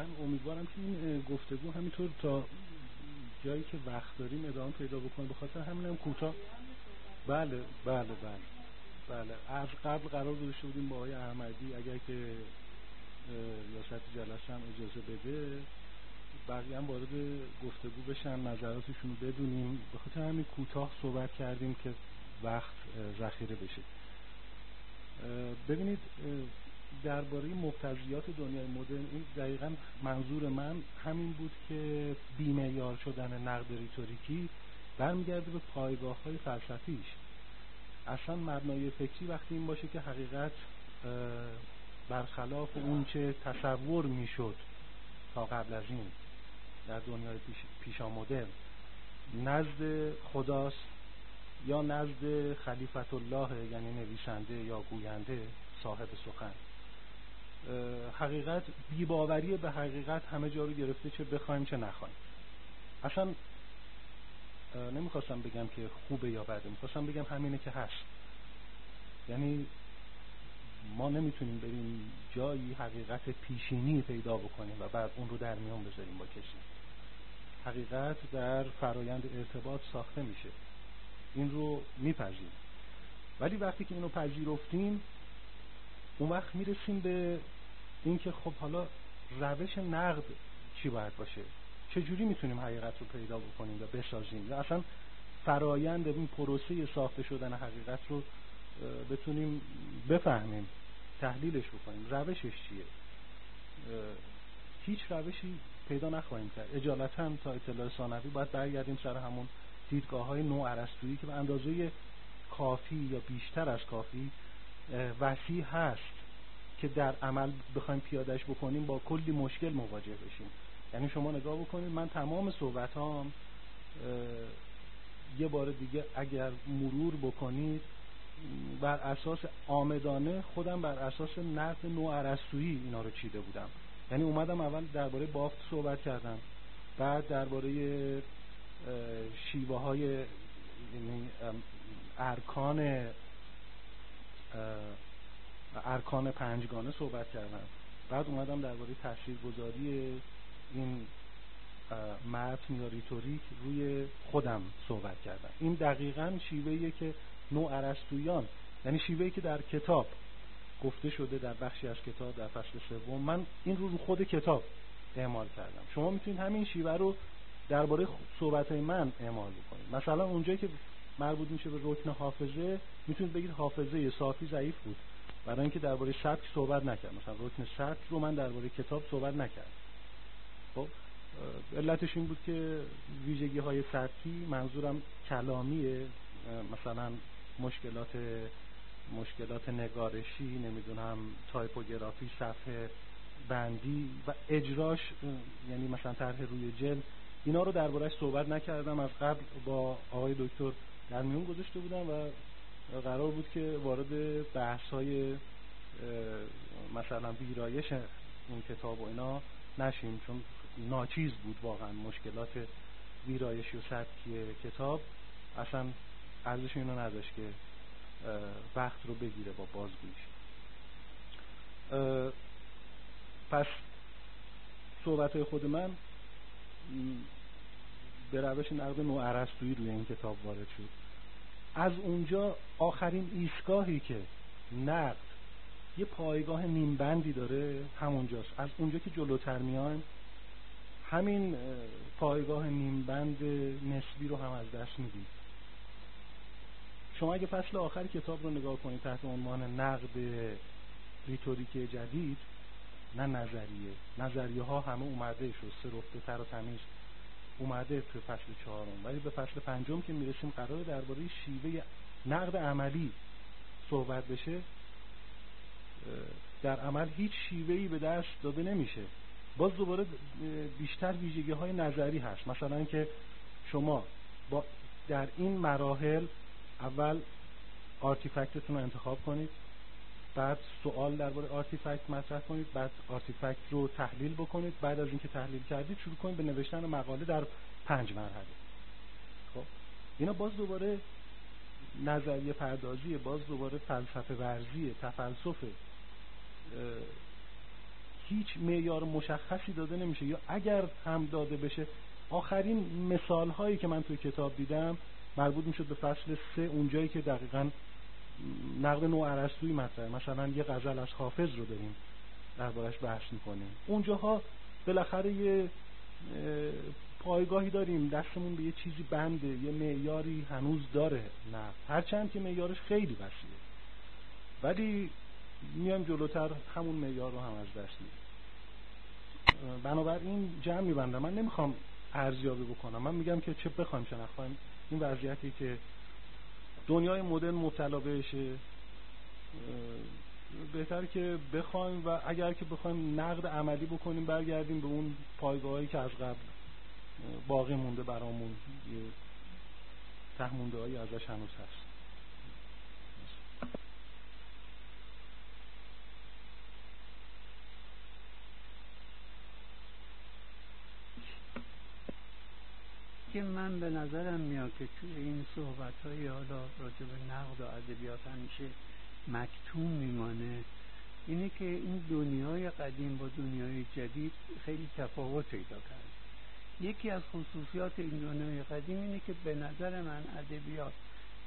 [SPEAKER 5] من امیدوارم که این گفتگو همینطور تا جایی که وقت داریم ادامه پیدا بکنه. به خاطر همینم کوتاه بله از قبل قرار داشته بودیم با آقای احمدی اگر که ریاست جلسه هم اجازه بده بقیه هم وارد گفتگو بشن، نظراتشون رو بدونیم. به خاطر همین کوتاه صحبت کردیم که وقت ذخیره بشه. ببینید درباره مقتضیات دنیای مدرن این دقیقاً منظور من همین بود که بی‌معیار شدن نقد ریتوریکی برمیگرده به پایگاه‌های فلسفیش. اصلا مبنای فکری وقتی این باشه که حقیقت برخلاف اون چه تصور میشد تا قبل از این در دنیای پیشا مدرن نزد خداست یا نزد خلیفت الله، یعنی نویسنده یا گوینده صاحب سخن. حقیقت بی‌باوری به حقیقت همه جا رو گرفته، چه بخوایم چه نخوایم. اصلا نمیخواستم بگم که خوبه یا بده، میخواستم بگم همینه که هست. یعنی ما نمیتونیم بریم جایی حقیقت پیشینی پیدا بکنیم و بعد اون رو در میان بذاریم با کسی. حقیقت در فرایند ارتباط ساخته میشه، این رو میپذیریم. ولی وقتی که اینو پذیرفتیم اون وقت میرسیم به اینکه خب حالا روش نقد چی باید باشه، چجوری میتونیم حقیقت رو پیدا بکنیم و بسازیم، یا اصلا فرایند این پروسه ساخته شدن حقیقت رو بتونیم بفهمیم، تحلیلش بکنیم. روشش چیه؟ هیچ روشی پیدا نخواهیم کرد. اجالتا تا اطلاع ثانوی باید برگردیم سر همون دیدگاه‌های نو ارسطویی که به اندازه کافی یا بیشتر از کافی وسیع هست که در عمل بخوایم پیادهش بکنیم با کلی مشکل مواجه بشیم. یعنی شما نگاه بکنید، من تمام صحبتام یه بار دیگه اگر مرور بکنید بر اساس عامدانه خودم بر اساس نقد نو ارسطویی اینا رو چیده بودم. یعنی اومدم اول درباره بافت صحبت کردم، بعد درباره شیوه های یعنی ارکان پنجگانه صحبت کردم، بعد اومدم درباره تاثیرگذاری این متن یا ریتوریک روی خودم صحبت کردم. این دقیقاً شیوهیه که نو ارسطویان، یعنی شیوهی که در کتاب گفته شده، در بخشی از کتاب در فصل 3 من این رو خود کتاب اعمال کردم. شما میتونید همین شیوه رو درباره صحبت‌های من اعمال بکنید. مثلا اونجایی که مربوط میشه به رکن حافظه میتونید بگید حافظه صافی ضعیف بود برای اینکه درباره سبک صحبت نکرد. مثلا رکن سبک رو من درباره کتاب صحبت نکردم. خب علتش این بود که ویژگی‌های سبکی، منظورم کلامیه، مثلا مشکلات نگارشی، نمیدونم تایپوگرافی، صفحه بندی و اجراش، یعنی مثلا طرح روی جلد، اینا رو درباره‌اش صحبت نکردم. از قبل با آقای دکتر در میون گذاشته بودم و قرار بود که وارد بحث‌های مثلا ویرایش این کتاب و اینا نشیم، چون ناچیز بود واقعا. مشکلات ویرایشی و سبکی کتاب اصلا ارزش اینو نداشت که وقت رو بگیره با بازگویی. پس صحبت‌های خود من به روش نقد نو ارسطویی روی این کتاب وارد شد. از اونجا آخرین ایستگاهی که نقد یه پایگاه نیمبندی داره همونجاست. از اونجا که جلوتر میایم همین پایگاه نیمبند نسبی رو هم از دست میدید. شما اگه فصل آخر کتاب رو نگاه کنید تحت عنوان نقد ریتوریک جدید، نه نظریه ها همه اومده شد، سرفته تر و تمیز اومده تو فصل 4، ولی به فصل 5 که میرسیم قراره درباره شیوه نقد عملی صحبت بشه. در عمل هیچ شیوهی به دست داده نمیشه. باز دوباره بیشتر ویژگی های نظری هست. مثلا که شما در این مراحل اول آرتیفکتتون رو انتخاب کنید، بعد سوال درباره آرتیفکت مطرح کنید، بعد آرتیفکت رو تحلیل بکنید، بعد از اینکه تحلیل کردید شروع کنید به نوشتن مقاله در 5 مرحله. خب اینا باز دوباره نظریه پردازی، باز دوباره فلسفه ورزی، تفلسف هیچ معیار مشخصی داده نمیشه، یا اگر هم داده بشه آخرین مثال هایی که من توی کتاب دیدم مربوط میشد به فصل 3، اونجایی که دقیقاً نقد نو ارسطویی مطرحه. مثلا یه غزل از حافظ رو داریم دربارش بحث میکنیم، اونجاها بالاخره یه پایگاهی داریم، دستمون به یه چیزی بنده، یه معیاری هنوز داره نقد، هرچند که معیارش خیلی وسیعه، ولی میایم جلوتر همون معیار رو هم از دست میدیم. بنابراین جمع میبندم، من نمیخوام ارزیابی بکنم، من میگم که چه بخوایم چه نخوایم این وضعیتی که دنیای مدرن مبتلا بهشه بهتر که بخوایم، و اگر که بخوایم نقد عملی بکنیم برگردیم به اون پایگاهایی که از قبل باقی مونده برامون، یه ته مونده‌هایی ازش هنوز هست.
[SPEAKER 2] که من به نظرم میاد که توی این صحبت‌های حالا راجع به نقد و ادبیات همیشه مکتوم میمانه اینه که این دنیای قدیم با دنیای جدید خیلی تفاوت پیدا کرد. یکی از خصوصیات این دنیای قدیم اینه که به نظر من ادبیات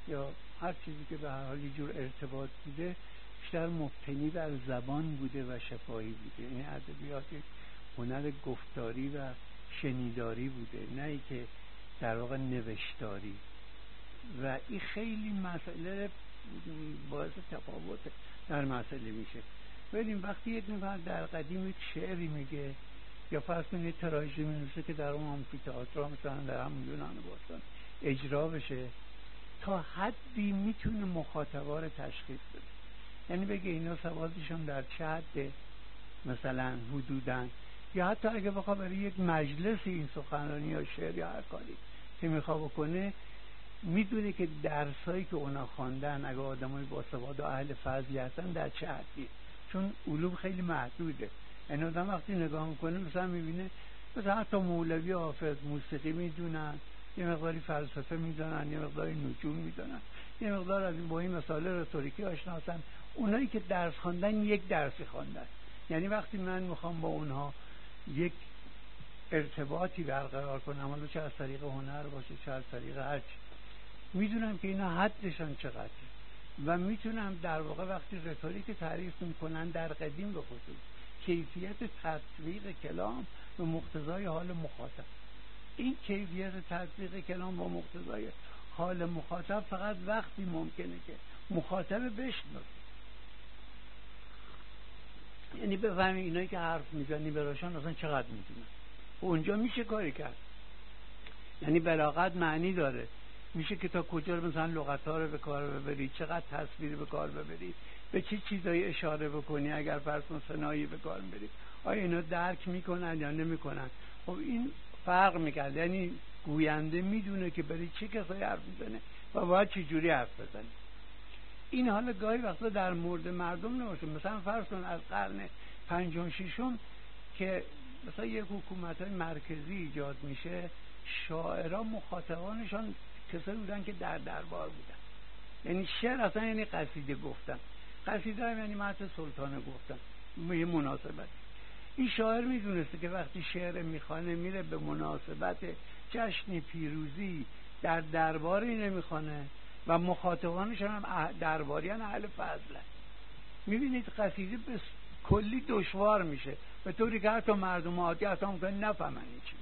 [SPEAKER 2] یا هر چیزی که به هر حال یه جور ارتباط بوده بیشتر مبتنی بر زبان بوده و شفاهی بوده. این ادبیات هنر گفتاری و شنیداری بوده، نه ای که در واقع نوشتاری، و این خیلی مسئله باعث تفاوت در مسئله میشه. ببینیم وقتی یک نفر در قدیم یک شعری میگه یا فرض کنید تراژدی مینویسه که در اون آمفی‌تئاتر مثلا در همون یونان باستان اجرا بشه، تا حدی میتونه مخاطبا رو تشخیص بده، یعنی بگه اینا سوادشون در چه حده مثلا حدوداً، یا حتی اگه بخواد برای یک مجلسی این سخنرانی یا شعر یا هر کاری که میخواد بکنه، میدونه که درسایی که اونا خواندن اگه آدمای باسواد و اهل فضلی هستن در چه حدی، چون علوم خیلی محدوده. یعنی آدم وقتی نگاه میکنه مثلا میبینه مثلا حتی مولوی حافظ موسیقی میدونن، یه مقداری فلسفه میدونن، یه مقداری نجوم میدونن، یه مقدار از این با این مسائل رتوریکی آشنا هستن. اونایی که درس خواندن یک درسی خواندن، یعنی وقتی من میخوام با اونها یک ارتباطی برقرار کنم، حالا چه از طریق هنر باشه چه از طریق هر چی، میدونم که اینا حدشان چقدره و میتونم در واقع وقتی رتوریک تعریف میکنن در قدیم به خصوص کیفیت تطبیق کلام به مقتضای حال مخاطب، این کیفیت تطبیق کلام با مقتضای حال مخاطب فقط وقتی ممکنه که مخاطب بشنوه، یعنی بفهمی اینایی که حرف میزنی براشون اصلا چقدر میدونن، اونجا میشه کاری کرد. یعنی بلاغت معنی داره، میشه که تا کجا مثلا لغت‌ها رو به کار ببری، چقدر تصویر به کار ببری، به چه چیزایی اشاره بکنی، اگر فرض کن صنایع به کار ببری آیا اینا درک میکنن یا نمیکنن. خب این فرق میکنه، یعنی گوینده میدونه که برای چه کسایی حرف میزنه و باید چه جوری حرف بزنه. این حالا گاهی وقتا در مورد مردم نباشه، مثلا فرض کن از قرن 5 و 6 که مثلا یک حکومت‌های مرکزی ایجاد میشه، شاعران مخاطبانشان کسایی بودن که در دربار بودن، یعنی شعر اصلا یعنی قصیده گفتن، قصیده هم یعنی متن سلطانه گفتن به مناسبت. این شاعر میدونسته که وقتی شعر میخوانه میره به مناسبت جشن پیروزی در درباری نمیخوانه و مخاطبانشان هم درباریان اهل فضل. میبینید قصیده به کلی دشوار میشه به طوری که حتی مردم عادی اصلا ممکن نفهمن چی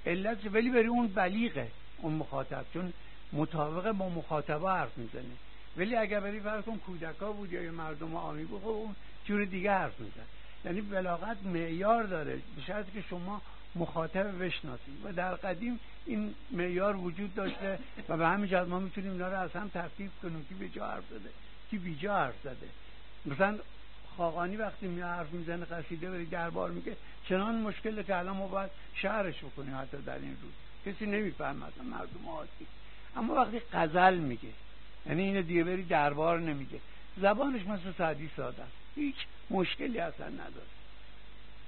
[SPEAKER 2] علت، ولی برای اون بلیغه اون مخاطب، چون مطابق با مخاطبا حرف میزنه. ولی اگر بری فرض کن کودکا بود یا مردم عامی بود، اون جور دیگه حرف میزنه. یعنی بلاغت معیار داره به شرطی که شما مخاطب بشناسید و در قدیم این معیار وجود داشته و به همین جهت ما میتونیم اینا رو از هم تفکیک کنیم که به جا حرف زده که بی جا حرف زده. مثلا خاقانی وقتی حرف میزنه قصیده بری دربار میگه چنان مشکله که الان ما باید شعرش بکنیم حتی در این روز کسی نمیفهمه مثلا مردم عادی. اما وقتی غزل میگه یعنی اینو دیگه بری دربار نمیگه، زبانش مثل سعدی ساده است، هیچ مشکلی اصلا نداره.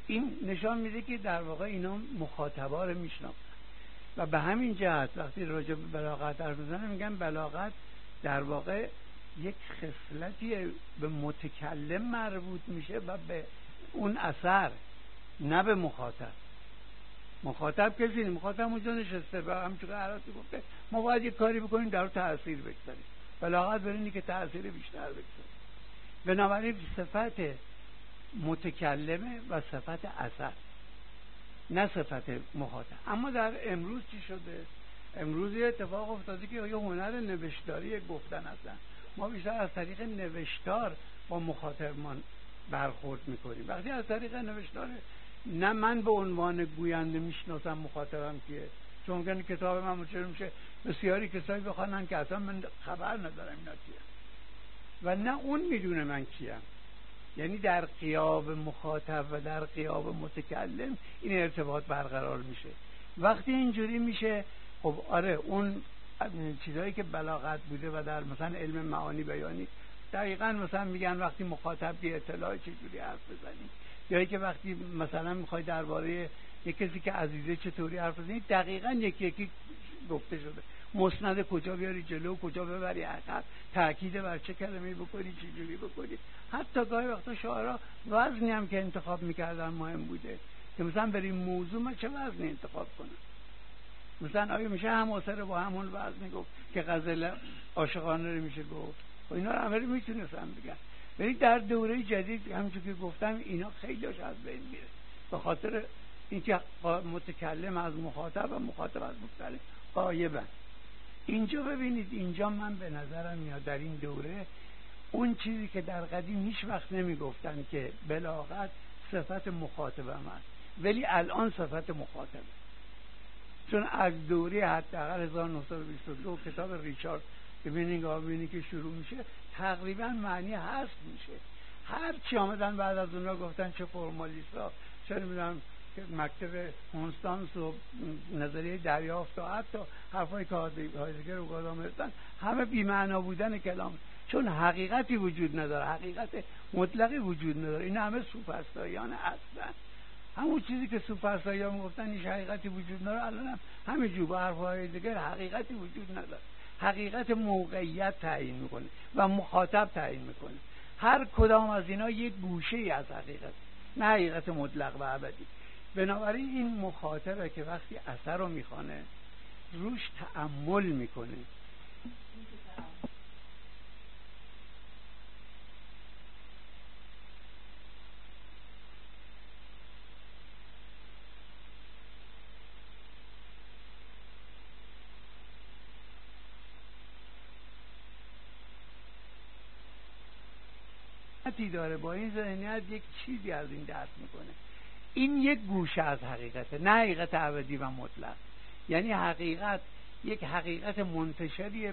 [SPEAKER 2] این نشان میده که در واقع اینا مخاطبا رو میشناسن و به همین جهت وقتی راجع به بلاغت حرف میزنن میگن بلاغت در واقع یک خصلتی به متکلم مربوط میشه و به اون اثر، نه به مخاطب کسی نیست. مخاطب اونجا نشسته و همچون که عراضی گفته ما باید یک کاری بکنیم در تأثیر بگذاریم، بلاغت برینی که تأثیر بیشتر بگذاریم. بنابراین صفت متکلمه و صفت اثر، نه صفت مخاطب. اما در امروز چی شده؟ امروز یه اتفاق افتاده که یه هنر نوشتاری گفتن هستن. ما بیشتر از طریق نوشتار با مخاطبمان برخورد میکنیم. وقتی از طریق نوشتار، نه من به عنوان گوینده میشناسم مخاطبم کیه، چون ممکنه کتاب من منتشر میشه بسیاری کسایی بخوانن که اصلا من خبر ندارم اینا کیه و نه اون میدونه من کیم. یعنی در غیاب مخاطب و در غیاب متکلم این ارتباط برقرار میشه. وقتی اینجوری میشه، خب آره اون چیزایی که بلاغت بوده و در مثلا علم معانی بیانی دقیقاً مثلا میگن وقتی مخاطب بی اطلاع چجوری حرف بزنی، یا که وقتی مثلا میخوای درباره یک کسی که عزیزه چطوری حرف بزنی، دقیقاً یکی گفته شده. مسند کجا بیاری جلو، کجا ببری عقب، تاکید بر چه کلمه‌ای بکنی، چجوری بکنی. حتی گاهی وقتا شاعرها وزنی هم که انتخاب میکردن مهم بوده که مثلا بریم موضوع من چه وزنی انتخاب کنم. مثلا آیا میشه هماسره با همون وزنی گفت که غزل عاشقانه رو میشه گفت؟ و اینا رو همه رو میتونستم بگم. ولی در دوره جدید همونجور که گفتم اینا خیلی هاش از بین میره، به خاطر اینکه متکلم از مخاطب و مخاطب از متکلم غایبن. اینجا ببینید، اینجا من به نظرم میاد در این دوره اون چیزی که در قدیم هیچ وقت نمیگفتن که بلاغت صفت مخاطبم است، ولی الان صفت مخاطبه. چون از دوره حداقل 1922 کتاب ریچارد ببینی که شروع میشه تقریبا معنی هست میشه. هر چی آمدن بعد از اونها گفتن چه فرمالیستا، چه نمیدونم مکتب کنستانس و نظریه دریافت و حتی حرفای که هایدگر و گادامر هستن، همه بی‌معنا بودن کلام، چون حقیقتی وجود نداره، حقیقت مطلقی وجود نداره. این همه سوفسطائیان هستن. همون چیزی که سوفسطائیان میگفتن هیچ حقیقتی وجود نداره، الان هم همینجور با حرفای دیگر حقیقتی وجود نداره. حقیقت موقعیت تعیین میکنه و مخاطب تعیین میکنه. هر کدام از اینا یک گوشه ای از حقیقت، نه حقیقت مطلق و ابدی. بنابراین این مخاطبه که وقتی اثر رو میخوانه روش تأمل میکنه. داره با این ذهنیت یک چیزی از این درک میکنه. این یک گوشه از حقیقته، نه حقیقت ابدی و مطلق. یعنی حقیقت یک حقیقت منتشری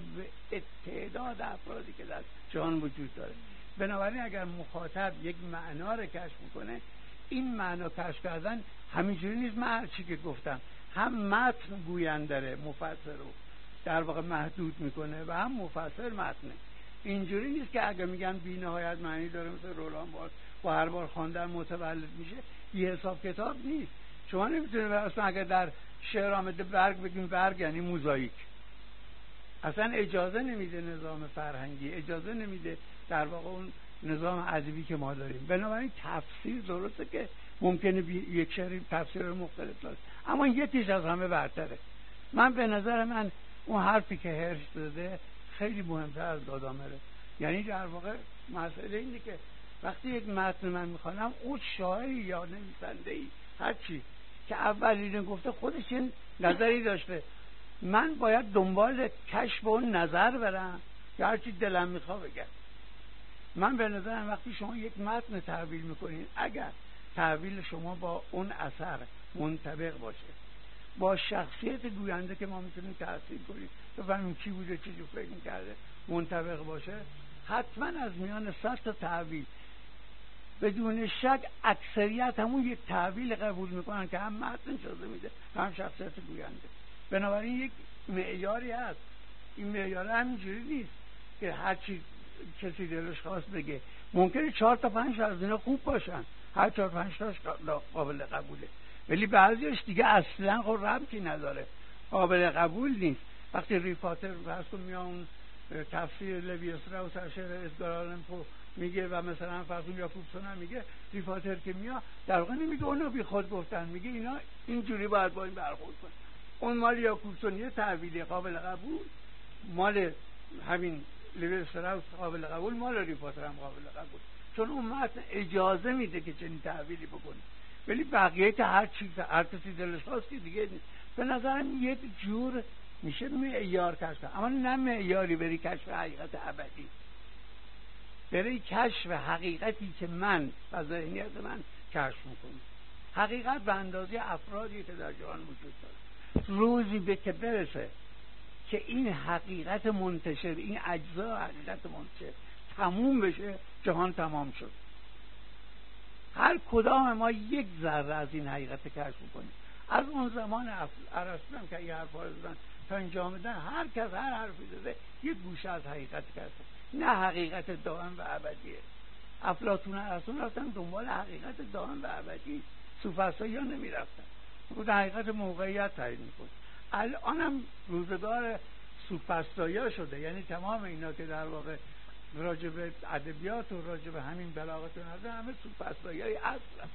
[SPEAKER 2] به تعداد افرادی که در جهان وجود داره. بنابراین اگر مخاطب یک معنا رو کشف میکنه، این معنا کشف کردن همینجوری نیست. من هر چی که گفتم، هم متن گوینده داره مفسر رو در واقع محدود میکنه و هم مفسر متنه. اینجوری نیست که اگه میگن بی نهایت معنی داره مثل رولان بار با هر بار خواندن متولد میشه، بی حساب کتاب نیست. شما نمیتونه اصلا اگر در شعر آمده برگ بگیم برگ یعنی موزاییک. اصلا اجازه نمیده نظام فرهنگی، اجازه نمیده در واقع اون نظام ادبی که ما داریم. بنابراین تفسیر درسته که ممکنه یک شعر تفسیر مختلف داره، اما یکیش از همه برتره. من به نظر من اون حرفی که هرش داده خیلی مهمتر از گادامره. یعنی در واقع مسئله اینه که وقتی یک متن من میخوانم، اون شاعری یا نویسنده‌ای هر چی که اولین گفته خودش این نظری داشته، من باید دنبال کشف اون نظر برم یا هر چی دلم میخواد بگم. من به نظرم وقتی شما یک متن تحویل میکنین، اگر تحویل شما با اون اثر منطبق باشه، با شخصیت گوینده که ما میتونیم تأثیر کنیم بفهمیم کی بوده، چی جو فکر میکرده، منطبق باشه، حتما از میان 100 تا تحویل بدون شک اکثریت همون یک تحویل قبول میکنن که هم متن اجازه میده هم شخصیت گوینده. بنابراین یک معیاری هست. این معیار همینجوری نیست که هر چی کسی دلش خواست بگه. ممکنه 4 تا 5 از اینا خوب باشن، هر 4 5 تاش قابل قبوله، ولی بعضیش دیگه اصلا خود ربطی نداره، قابل قبول نیست. وقتی ریفاتر فرض کن میان تفسیر لوی استراوس از شعر ادگار آلن پو میگه و مثلا فرضون یاکوبسون هم میگه ریفاتر که میاد در واقع نمیگه اونا بی خود گفتن، میگه اینا اینجوری باید با این برخورد کنن. اون مال یاکوبسون تحویلی قابل قبول، مال همین لیوی استراوس قابل قبول، مال ریفاتر هم قابل قبول، چون اون متن اجازه میده که چنین تحویلی بکنه. ولی بقیه که هر کسی دلش خواست که دیگه به نظرم یک جور میشه معیار کشف، اما نه معیاری بری کشف حقیقت ابدی، بری کشف حقیقتی که من و ذهنیت من کشف میکنم. حقیقت به اندازه افرادی که در جهان وجود داره، روزی به که برسه که این حقیقت منتشر، این اجزا حقیقت منتشر تموم بشه، جهان تمام شد. هر کدام ما یک ذره از این حقیقت کشف کنیم. از اون زمان ارسطو هم که این حرفا رو زدن تا اینجا آمدن، هر کس هر حرفی زده یک گوشه از حقیقت کشف، نه حقیقت دائم و ابدیه. افلاطون و ارسطو رفتن دنبال حقیقت دائم و ابدی، سوفسطائی‌ها نمی‌رفتن، اون حقیقت موقعیت تعیین می‌کنه. الان هم روزگار سوفسطائی‌ها شده، یعنی تمام اینا که در واقع راجع به ادبیات و راجع به همین بلاغت و نظر همه سوفسطائی‌های اصل.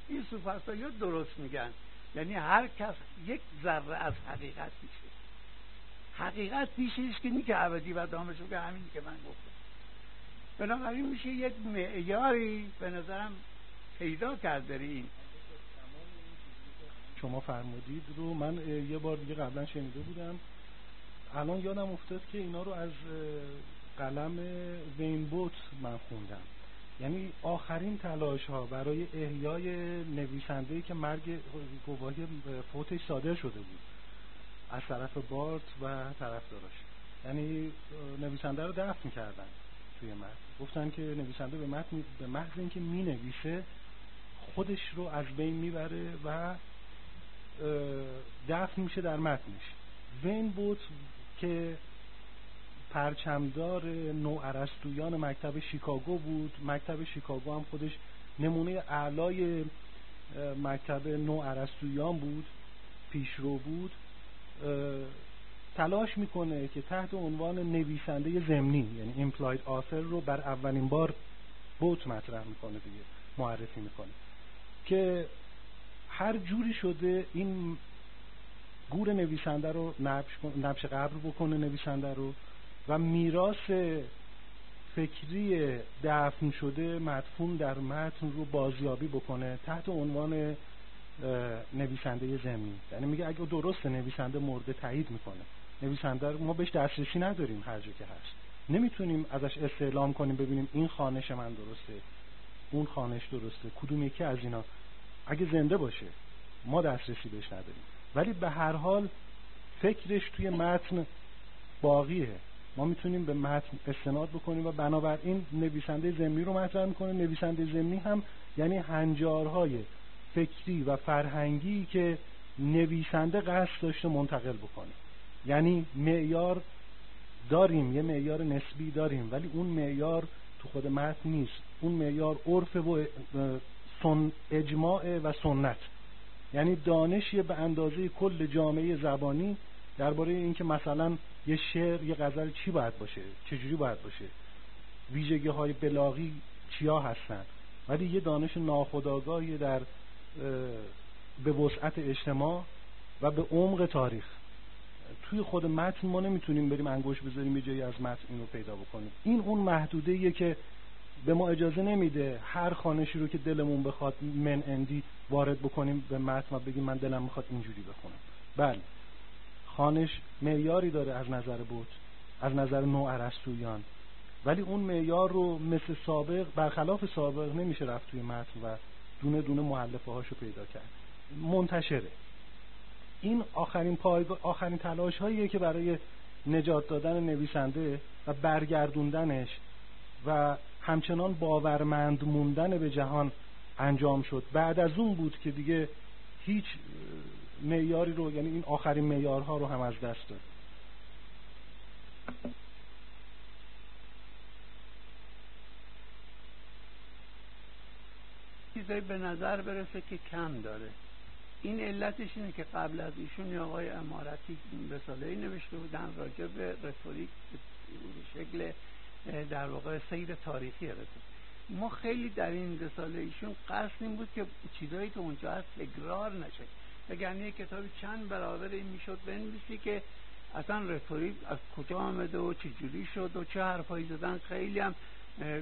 [SPEAKER 2] این سوفسطائی‌ها درست میگن، یعنی هر کس یک ذره از حقیقت میشه. حقیقت پیشش که نیست ابدی و دائم شده، که همین که من گفتم. بنابراین میشه یک معیاری به نظرم پیدا کرد در این.
[SPEAKER 5] شما فرمودید رو من یه بار دیگه قبلا شنیده بودم، الان یادم افتاد که اینا رو از قلم وین بوت من خوندم. یعنی آخرین تلاش ها برای احیای نویسنده‌ای که مرگ گواهی فوتش صادر شده بود از طرف بارت و طرفداراش، یعنی نویسنده رو دفن کردن توی متن. گفتن که نویسنده به محض اینکه مینویسه خودش رو از بین میبره و دفن میشه در متنش. وین بوت که پرچمدار نوارسطویان مکتب شیکاگو بود، مکتب شیکاگو هم خودش نمونه اعلای مکتب نوارسطویان بود، پیشرو بود، تلاش میکنه که تحت عنوان نویسنده ضمنی، یعنی implied author رو بر اولین بار بوت مطرح میکنه دیگه، معرفی میکنه که هر جوری شده این گور نویسنده رو نبش قبر بکنه نویسنده رو و میراث فکری دفن شده مدفون در متن رو بازیابی بکنه تحت عنوان نویسنده ضمنی. یعنی میگه اگه درست نویسنده مرده تایید میکنه، نویسنده ما بهش دسترسی نداریم، هر جا که هست نمیتونیم ازش استعلام کنیم ببینیم این خوانش من درسته اون خوانش درسته، کدوم یکی از اینا اگه زنده باشه ما دسترسی بهش نداریم، ولی به هر حال فکرش توی متن باقیه، ما میتونیم به متن استناد بکنیم و بنابراین نویسنده ضمنی رو مطرح میکنه. نویسنده ضمنی هم یعنی هنجارهای فکری و فرهنگی که نویسنده قصد داشته منتقل بکنه. یعنی معیار داریم، یه معیار نسبی داریم، ولی اون معیار تو خود متن نیست، اون معیار عرف و اجماع و سنت، یعنی دانشی به اندازه کل جامعه زبانی درباره اینکه مثلا یه شعر یه غزل چی باید باشه، چجوری باید باشه، ویژگی های بلاغی چیا هستن، ولی یه دانش ناخودآگاهی در به وسعت اجتماع و به عمق تاریخ. توی خود متن ما نمیتونیم بریم انگوش بذاریم یه جایی از متن اینو پیدا بکنیم. این اون محدوده‌ایه که به ما اجازه نمیده هر خوانشی رو که دلمون بخواد من اندی وارد بکنیم به متن و بگیم من دلم میخواد اینجوری بخونم. بله، خوانش معیاری داره از نظر بوت، از نظر نوارسطویان، ولی اون معیار رو مثل سابق برخلاف سابق نمیشه رفت توی متن و دونه دونه مؤلفه هاشو پیدا کرد، منتشره. این آخرین تلاش هاییه که برای نجات دادن نویسنده و برگردوندنش و همچنان باورمند موندن به جهان انجام شد. بعد از اون بود که دیگه هیچ معیاری رو، یعنی این آخرین معیارها رو هم از دست داد.
[SPEAKER 2] چیزایی به نظر برسه که کم داره. این علتش اینه که قبل از ایشون آقای امارتی رساله‌ای نوشته بودن راجع به رتوریک به شکل در واقع سیر تاریخی رسید. ما خیلی در این رساله ایشون قصد این بود که چیزایی که اونجا هست تکرار نشه، وگرنه کتابی چند برابر این میشد بنویسی که اصلا رتوریک از کجا آمده و چه جوری شد و چه حرفایی زدن، خیلی هم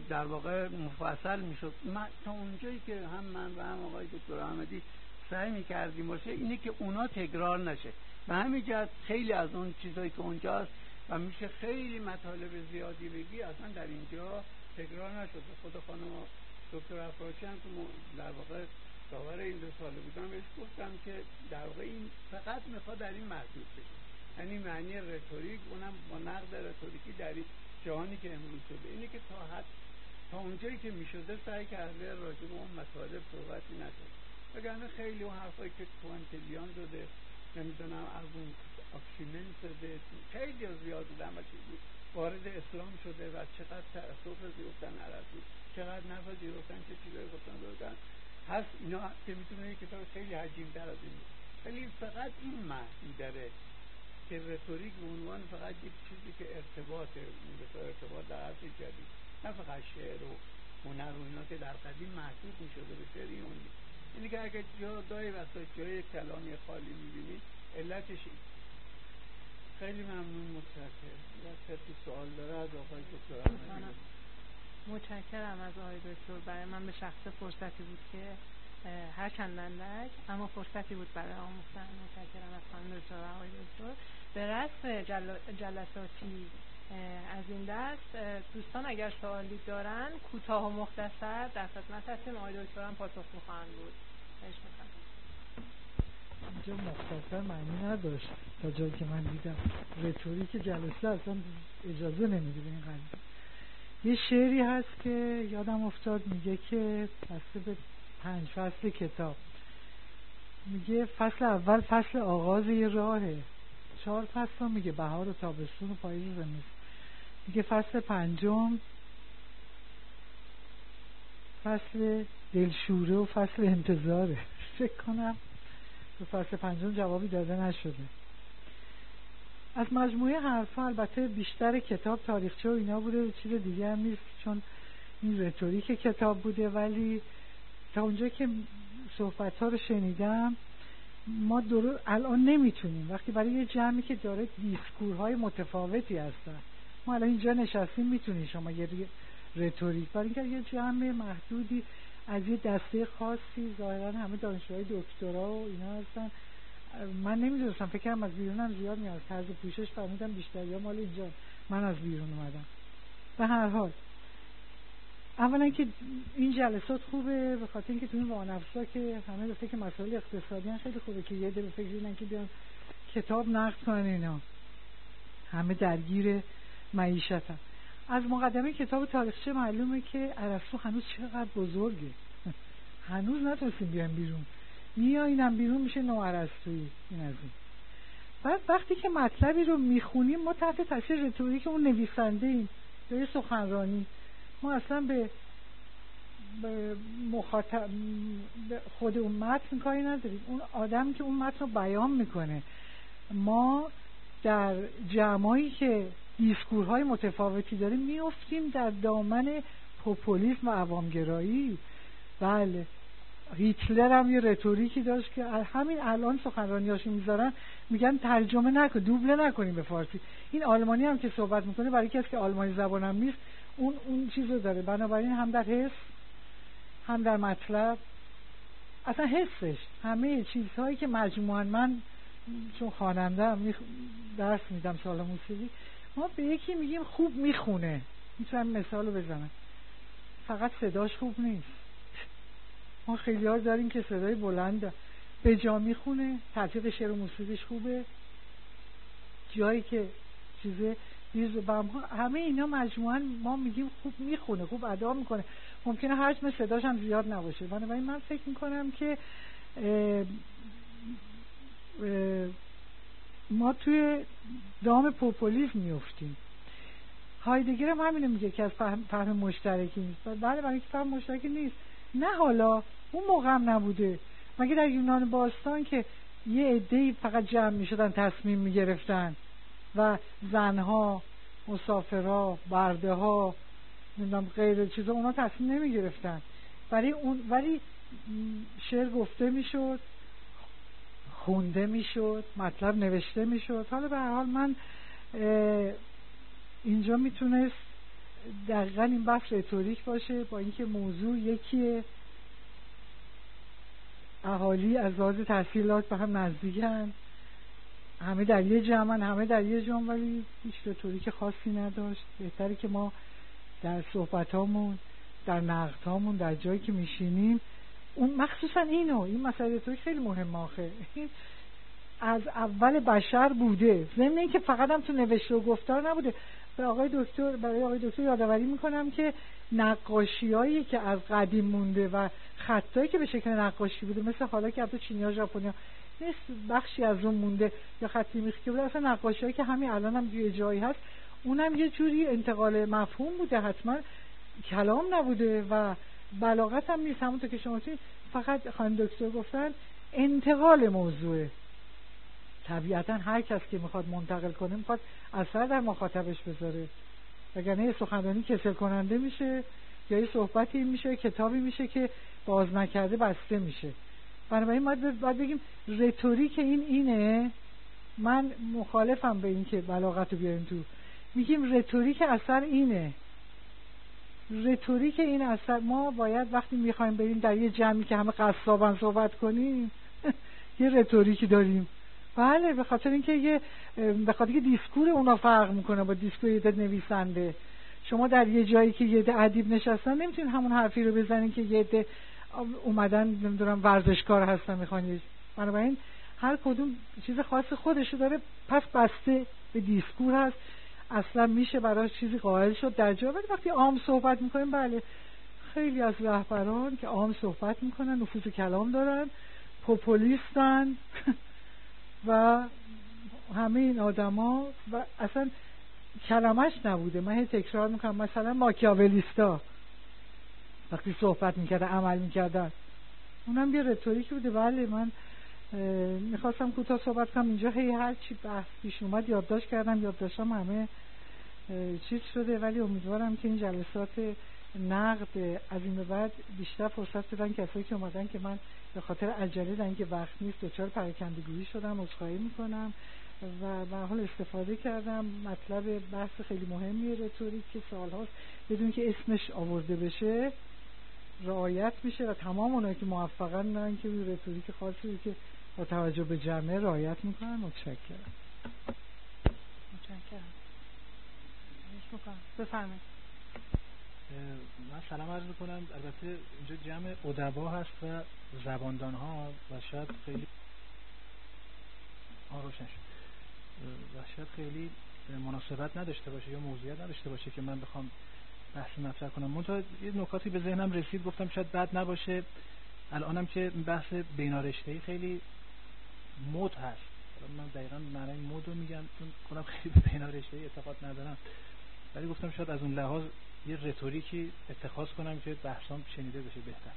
[SPEAKER 2] در واقع مفصل میشد. من تا اونجایی که هم من و هم آقای دکتر احمدی سعی میکردیم باشه اینه که اونا تکرار نشه. به همین جهت خیلی از اون چیزایی که اونجا هست و میشه خیلی مطالب زیادی بگی اصلا در اینجا تکرار نشد. خود خانم دکتر افراچی هم که در واقع داور این رساله بودم بهش گفتم که در واقع این فقط میخواد در این محدود بشه، یعنی معنی رتوریک اونم با نقد رتوریکی در این جهانی که امروز شده اینه که تا اونجایی که میشده سعی کرده راجع به اون مطالب صحبتی نشه، وگرنه خیلی اون حرفایی که کوانتلیان داده، نمیدونم از اون اکسیمن شده، خیلی زیاد بودن و چیزی وارد اسلام شده و چقدر تأثیر پذیرفتن عربی، چقدر نپذیرفتن که چیزایی گفتن بودن هست. اینا که میتونه یک کتاب خیلی حجیم‌تر از این بود، ولی فقط این محدوده که رتوریک به عنوان فقط یک چیزی که ارتباطه، مثلا ارتباط در عصر جدید، نه فقط شعر و هنر و اینا که در قدیم محدود میشده به شعر این اون. یعنی که اگه جای وقتا جای کلامی خالی میبینی علتش این. خیلی ممنون، متشکرم. کسی سوال داره از آقای دکتر احمدی؟
[SPEAKER 1] متشکرم از آقای دکتر. برای من به شخص فرصتی بود که هر چند اندک اما فرصتی بود برای آموختن. متشکرم از خانم دکتر و آقای دکتر. به رسم جلساتی از این دست دوستان اگر سوالی دارن کوتاه و مختصر در خدمت هستیم. آقای دکتر هم پاسخگو خواهند بود.
[SPEAKER 7] اینجا مختصر معنی نداشت تا جایی که من دیدم. رتوریک جلسه اصلا اجازه نمیده به این قضیه. یه شعری هست که یادم افتاد، میگه که بسته به 5 فصل کتاب، میگه فصل اول فصل آغاز یه راهه، 4 فصل رو میگه، بهار و تابستون و پاییز و زمستون. میگه فصل 5 فصل دلشوره و فصل انتظاره. فکر کنم تو فصل 5 جوابی داده نشده. از مجموعه حرفا البته بیشتر کتاب تاریخچه و اینا بوده، چیز دیگه هم نیست چون این رتوریک کتاب بوده، ولی تا اونجا که صحبت ها رو شنیدم ما الان نمیتونیم وقتی برای یه جمعی که داره دیسکورهای متفاوتی هستن، ما الان اینجا نشستیم میتونیم شما یه رتوریک برای اینکه یه جمع محدودی از یه دسته خاصی، ظاهرا همه دانشجوهای دکترا و اینا هستن، من نمیدونستم، فکر کنم از بیرونم زیاد میاد، طرز پوشش فهمیدم بیشتری ها مال اینجا، من از بیرون اومدم. به هر حال اولا که این جلسات خوبه به خاطر اینکه تو این وانفسا که همه به فکر مسائل اقتصادی هن، خیلی خوبه که یه ده به فکر اینن که بیان کتاب نقد کنن، اینا همه درگیر معیشت هم. از مقدمه کتاب تاریخچه معلومه که ارسطو هنوز چقدر بزرگه، هنوز نتونستیم بیان بیرون، میایینم بیرون میشه نو ارسطویی. این از این. بعد وقتی که مطلبی رو میخونیم ما تحت تاثیر رتوریک اون نویسنده ایم یا یه سخنرانی، ما اصلا به مخاطب خود اون متن کاری نداریم، اون آدم که اون متن رو بیان میکنه. ما در جمعایی که دیسکورهای متفاوتی داریم میافتیم در دامن پوپولیسم و عوامگرایی. بله، هیتلر هم یه رتوریکی داشت که همین الان سخنرانیاشو میذارن میگن ترجمه نکن، دوبله نکنیم به فارسی. این آلمانی هم که صحبت میکنه برای کسی که آلمانی زبانم نیست اون چیزو داره، بنابراین هم در حس هم در مطلب، اصلا حسش همه چیزهایی که مجموعاً من چون خواننده هم درس میدم سال موسیقی، ما به یکی میگیم خوب میخونه، میتونم مثالو بزنم، فقط صداش خوب نیست. ما خیلی ها داریم که صدای بلند به جا میخونه، تلفیق شعر و موسیقیش خوبه، جایی که چیزه همه اینا مجموعاً ما میگیم خوب میخونه، خوب ادا میکنه، ممکنه حجم صداش هم زیاد نباشه. بنابراین من فکر میکنم که ما توی دام پوپولیسم میفتیم. هایدگر هم همینو میگه که از فهم مشترکی نیست. بله، برای اینکه فهم مشترکی نیست، نه حالا اون موقع هم نبوده. مگه در یونان باستان که یه عده‌ای فقط جمع میشدن تصمیم میگرفتن و زنها مسافرها، برده ها، نمیدونم غیر چیزا، اونا تصمیم نمی گرفتن، ولی شعر گفته میشد، خونده میشد، مطلب نوشته میشد. حالا به هر حال من اینجا میتونست دقیقا این بحث رتوریک باشه، با اینکه موضوع یکیه، اهالی از لحاظ تحصیلات به هم نزدیکن، همه در یه جمعن، همه در یه جمع، ولی هیچ رتوریک خاصی نداشت. بهتره که ما در صحبتامون، در نقدهامون، در جایی که میشینیم، اون مخصوصا این مسئله رتوریک خیلی مهمه. آخه این از اول بشر بوده، ضمن اینکه فقط هم تو نوشته و گفتار نبوده. برای آقای دکتر یادآوری میکنم که نقاشیایی که از قدیم مونده و خطایی که به شکل نقاشی بوده، مثل حالا که البته چینی‌ها، ژاپنی‌ها بخشی از اون مونده، یا خطی میخی که بوده، اصلا نقاشیایی که همین الان هم یه جایی هست، اونم یه جوری انتقال مفهوم بوده، حتما کلام نبوده و بلاغت هم نیست. همونطور که شما فقط خانم دکتر گفتن انتقال موضوعه. طبیعتا هر کس که میخواد منتقل کنه میخواد اثر در مخاطبش بذاره، وگرنه یه سخنرانی کسل کننده میشه، یا یه صحبتی میشه، کتابی میشه که باز نکرده بسته میشه. بنابراین باید بگیم رتوریک اینه. من مخالفم به این که بلاغت رو بیاریم تو. میگیم رتوریک اثر اینه. رتوریک این اثر، ما باید وقتی میخوایم بریم در یه جمعی که همه قصابن صحبت کنیم یه رتوریکی داریم. بله، به خاطر اینکه دیسکور اونا فرق میکنه با دیسکور یه نویسنده. شما در یه جایی که یه عده ادیب نشستن نمیتونین همون حرفی رو بزنین که یه عده اومدن نمیدونم ورزشکار هستن میخوان. بنابراین هر کدوم چیز خاص خودشو داره، پس بسته به دیسکور هست. اصلا میشه براش چیزی قائل شد در جا. ولی وقتی عام صحبت میکنیم، بله، خیلی از رهبران که عام صحبت میکنن نفوذ کلام دارن، پوپولیستن و همه این آدما و اصلا کلمش نبوده. من تکرار میکنم، مثلا ماکیاولیستا وقتی صحبت میکردن، عمل میکردن، اونم یه رتوریک بوده. بله، من میخواستم کوتاه صحبت کنم اینجا، هر چی بحث پیش اومد یادداشت کردم، یادداشتم همه چیز شده. ولی امیدوارم که این جلسات نقد از این به بعد بیشتر فرصت بدن کسایی که اومدن، که من به خاطر عجله در اینکه وقت نیست دچار پراکنده‌گویی شدم، عذرخواهی میکنم و به هر حال استفاده کردم. مطلب بحث خیلی مهمیه رتوریک که سالهاست بدون که اسمش آورده بشه رعایت میشه و تمام اونایی که موفقن میرن که رتوریک خاصی که با توجه به جمعه رعایت میکنن. متشکرم.
[SPEAKER 1] بفرمایید.
[SPEAKER 3] من سلام عرض میکنم. البته اینجا جمع ادبا هست و زباندان ها و شاید خیلی روشن شد و شاید خیلی مناسبت نداشته باشه یا موضوعیت نداشته باشه که من بخوام بحث مطرح کنم. منتها یه نکاتی به ذهنم رسید، گفتم شاید بد نباشه. الانم که بحث بینارشته‌ای خیلی مد هست، من دقیقاً معنی مد رو میگم چون خودم خیلی به بینارشته‌ای اعتقاد ندارم، ولی گفتم شاید از اون لحاظ یه رتوریکی اتخاذ کنم که بحثام شنیده بشه بهتر.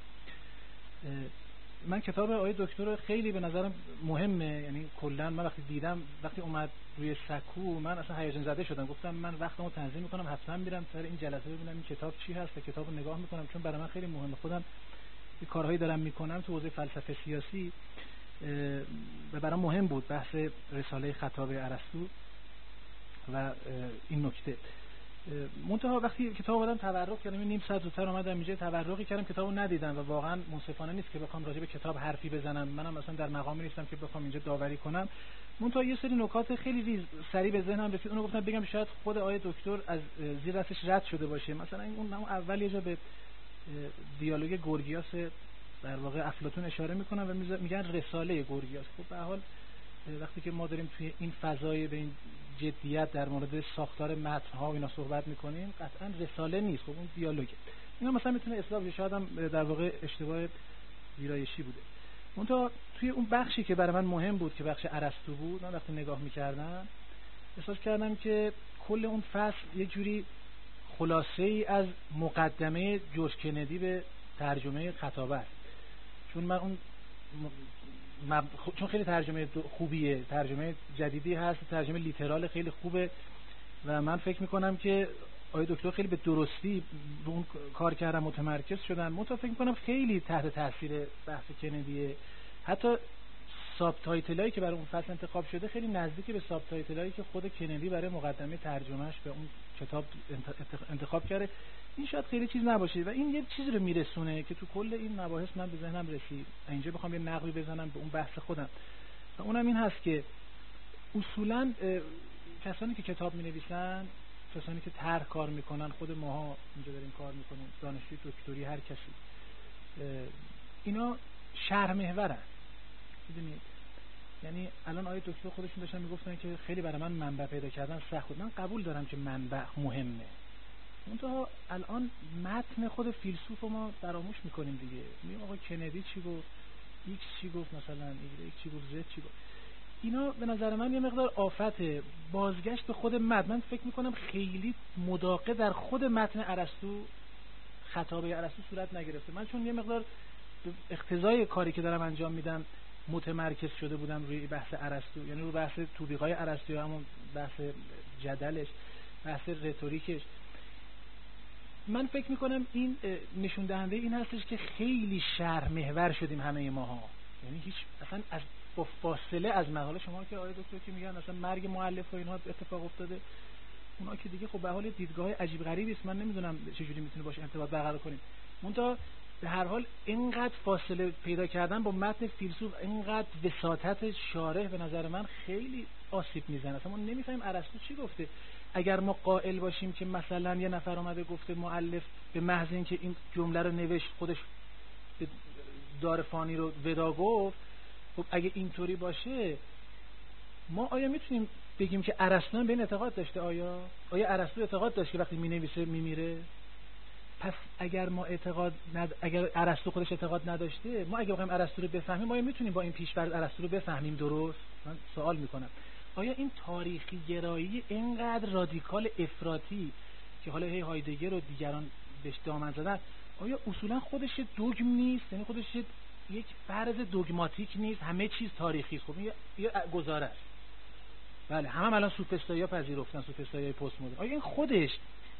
[SPEAKER 3] من کتاب آقای دکتر رو خیلی به نظرم مهمه، یعنی کلا من وقتی دیدم، وقتی اومد روی سکو، من اصلا هیجان زده شدم. گفتم من وقتمو تنظیم میکنم، حتما میرم سر این جلسه ببینم این کتاب چی هست و کتابو نگاه میکنم، چون برای من خیلی مهمه. خودم یه کارهایی دارم میکنم تو حوزه فلسفه سیاسی و برام مهم بود بحث رساله خطاب ارسطو و این نکته. منتها وقتی کتاب آمدم تورق کردم، نیم ساعت زودتر اومدم اینجا تورقی کردم، کتابو ندیدم و واقعا منصفانه نیست که بخوام راجع به کتاب حرفی بزنم. منم مثلا در مقامی نیستم که بخوام اینجا داوری کنم. منتها یه سری نکات خیلی سریع به ذهنم رسید، اونو گفتم بگم، شاید خود آقای دکتر از زیر دستش رد شده باشه. مثلا اون اول یه جا به دیالوگ گورگیاس در واقع افلاطون اشاره میکنن و میگن رساله گورگیاس. خب به هر حال وقتی که ما داریم توی این فضای به این جدیت در مورد ساختار متن‌ها و اینا صحبت می‌کنیم، قطعاً رساله نیست. خب اون دیالوگه. اینا مثلا میتونه اصلاح بشه، شاید هم در واقع اشتباه ویرایشی بوده. منتها توی اون بخشی که برای من مهم بود که بخش ارسطو بود، من وقتی نگاه می‌کردم احساس کردم که کل اون فصل یه جوری خلاصه‌ای از مقدمه جورج کندی به ترجمه خطابه است. چون من اون چون خیلی ترجمه خوبیه، ترجمه جدیدی هست، ترجمه لیترال خیلی خوبه
[SPEAKER 8] و من فکر میکنم که آقای دکتر خیلی به درستی به اون کار کردن، متمرکز شدن. من فکر میکنم خیلی تحت تاثیر بحث کندیه. حتی ساب تایتلایی که برای اون فصل انتخاب شده خیلی نزدیک به ساب تایتلایی که خود کندی برای مقدمه ترجمهش به اون کتاب انتخاب کرده. این شاید خیلی چیز نباشه و این یه چیزی رو میرسونه که تو کل این مباحث من به ذهنم رسید. اینجا بخوام یه نقدی بزنم به اون بحث خودم و اونم این هست که اصولاً کسانی که کتاب می‌نویسن، کسانی که طرح کار میکنن، خود ماها اینجا داریم کار میکنیم، دانشجوی دکتری، هر کسی، اینا شرح محورن. میدونید یعنی الان آقای دکتر خودشون داشتن میگفتن که خیلی برای من منبع پیدا کردن سخت بود. من قبول دارم که منبع مهمه، منتها الان متن خود فیلسوف ما فراموش میکنیم دیگه. میگم آقا کندی چی گفت، ایکس چی گفت، مثلا ایگرگ چی گفت، زد چی گفت. اینا به نظر من یه مقدار آفته. بازگشت به خود متن، من فکر میکنم خیلی مداقه در خود متن ارسطو، خطابه ارسطو صورت نگرفته. من چون یه مقدار اقتضای کاری که دارم انجام میدم متمرکز شده بودم روی بحث ارسطو، یعنی روی بحث توبیقای ارسطو، همون بحث جدلش، بحث رتوریکش. من فکر میکنم این نشون دهنده این هستش که خیلی شرح محور شدیم همه ماها. یعنی هیچ اصلا از با فاصله از مقاله شما که آقای دکتر که میگن اصلا مرگ مؤلف و اینها اتفاق افتاده، اونا که دیگه خب به حال دیدگاه عجیب غریبی است. من نمیدونم چجوری میتونه باشه ارتباط برقرار کنیم. منتها به هر حال اینقدر فاصله پیدا کردن با متن فیلسوف، اینقدر وساطت شارح به نظر من خیلی آسیب میزنه. اصلا ما نمیفهمیم ارسطو چی گفته. اگر ما قائل باشیم که مثلا یه نفر اومده گفته مؤلف به محض اینکه این جمله رو نوشت خودش به دار فانی رو ودا گفت، خب اگه اینطوری باشه ما آیا میتونیم بگیم که ارسطو هم به این اعتقاد داشته؟ آیا ارسطو اعتقاد داشت که وقتی مینویسه میمیره؟ پس اگر ما اگر ارسطو خودش اعتقاد نداشته، ما اگه بخوایم ارسطو رو بفهمیم آیا میتونیم با این پیش‌فرض ارسطو رو بفهمیم درست؟ من سوال میکنم آیا این تاریخی گرایی اینقدر رادیکال افراطی که حالا هایدگر و دیگران بهش دامن زدن، آیا اصولا خودش دوگم نیست؟ یعنی خودش یک فرض دوگماتیک نیست، همه چیز تاریخی است؟ خب این یه گزاره است. بله، همه الان سوفسطائی‌ها پذیرفتن، سوفسطائی‌های پست مدرن. آیا این خودش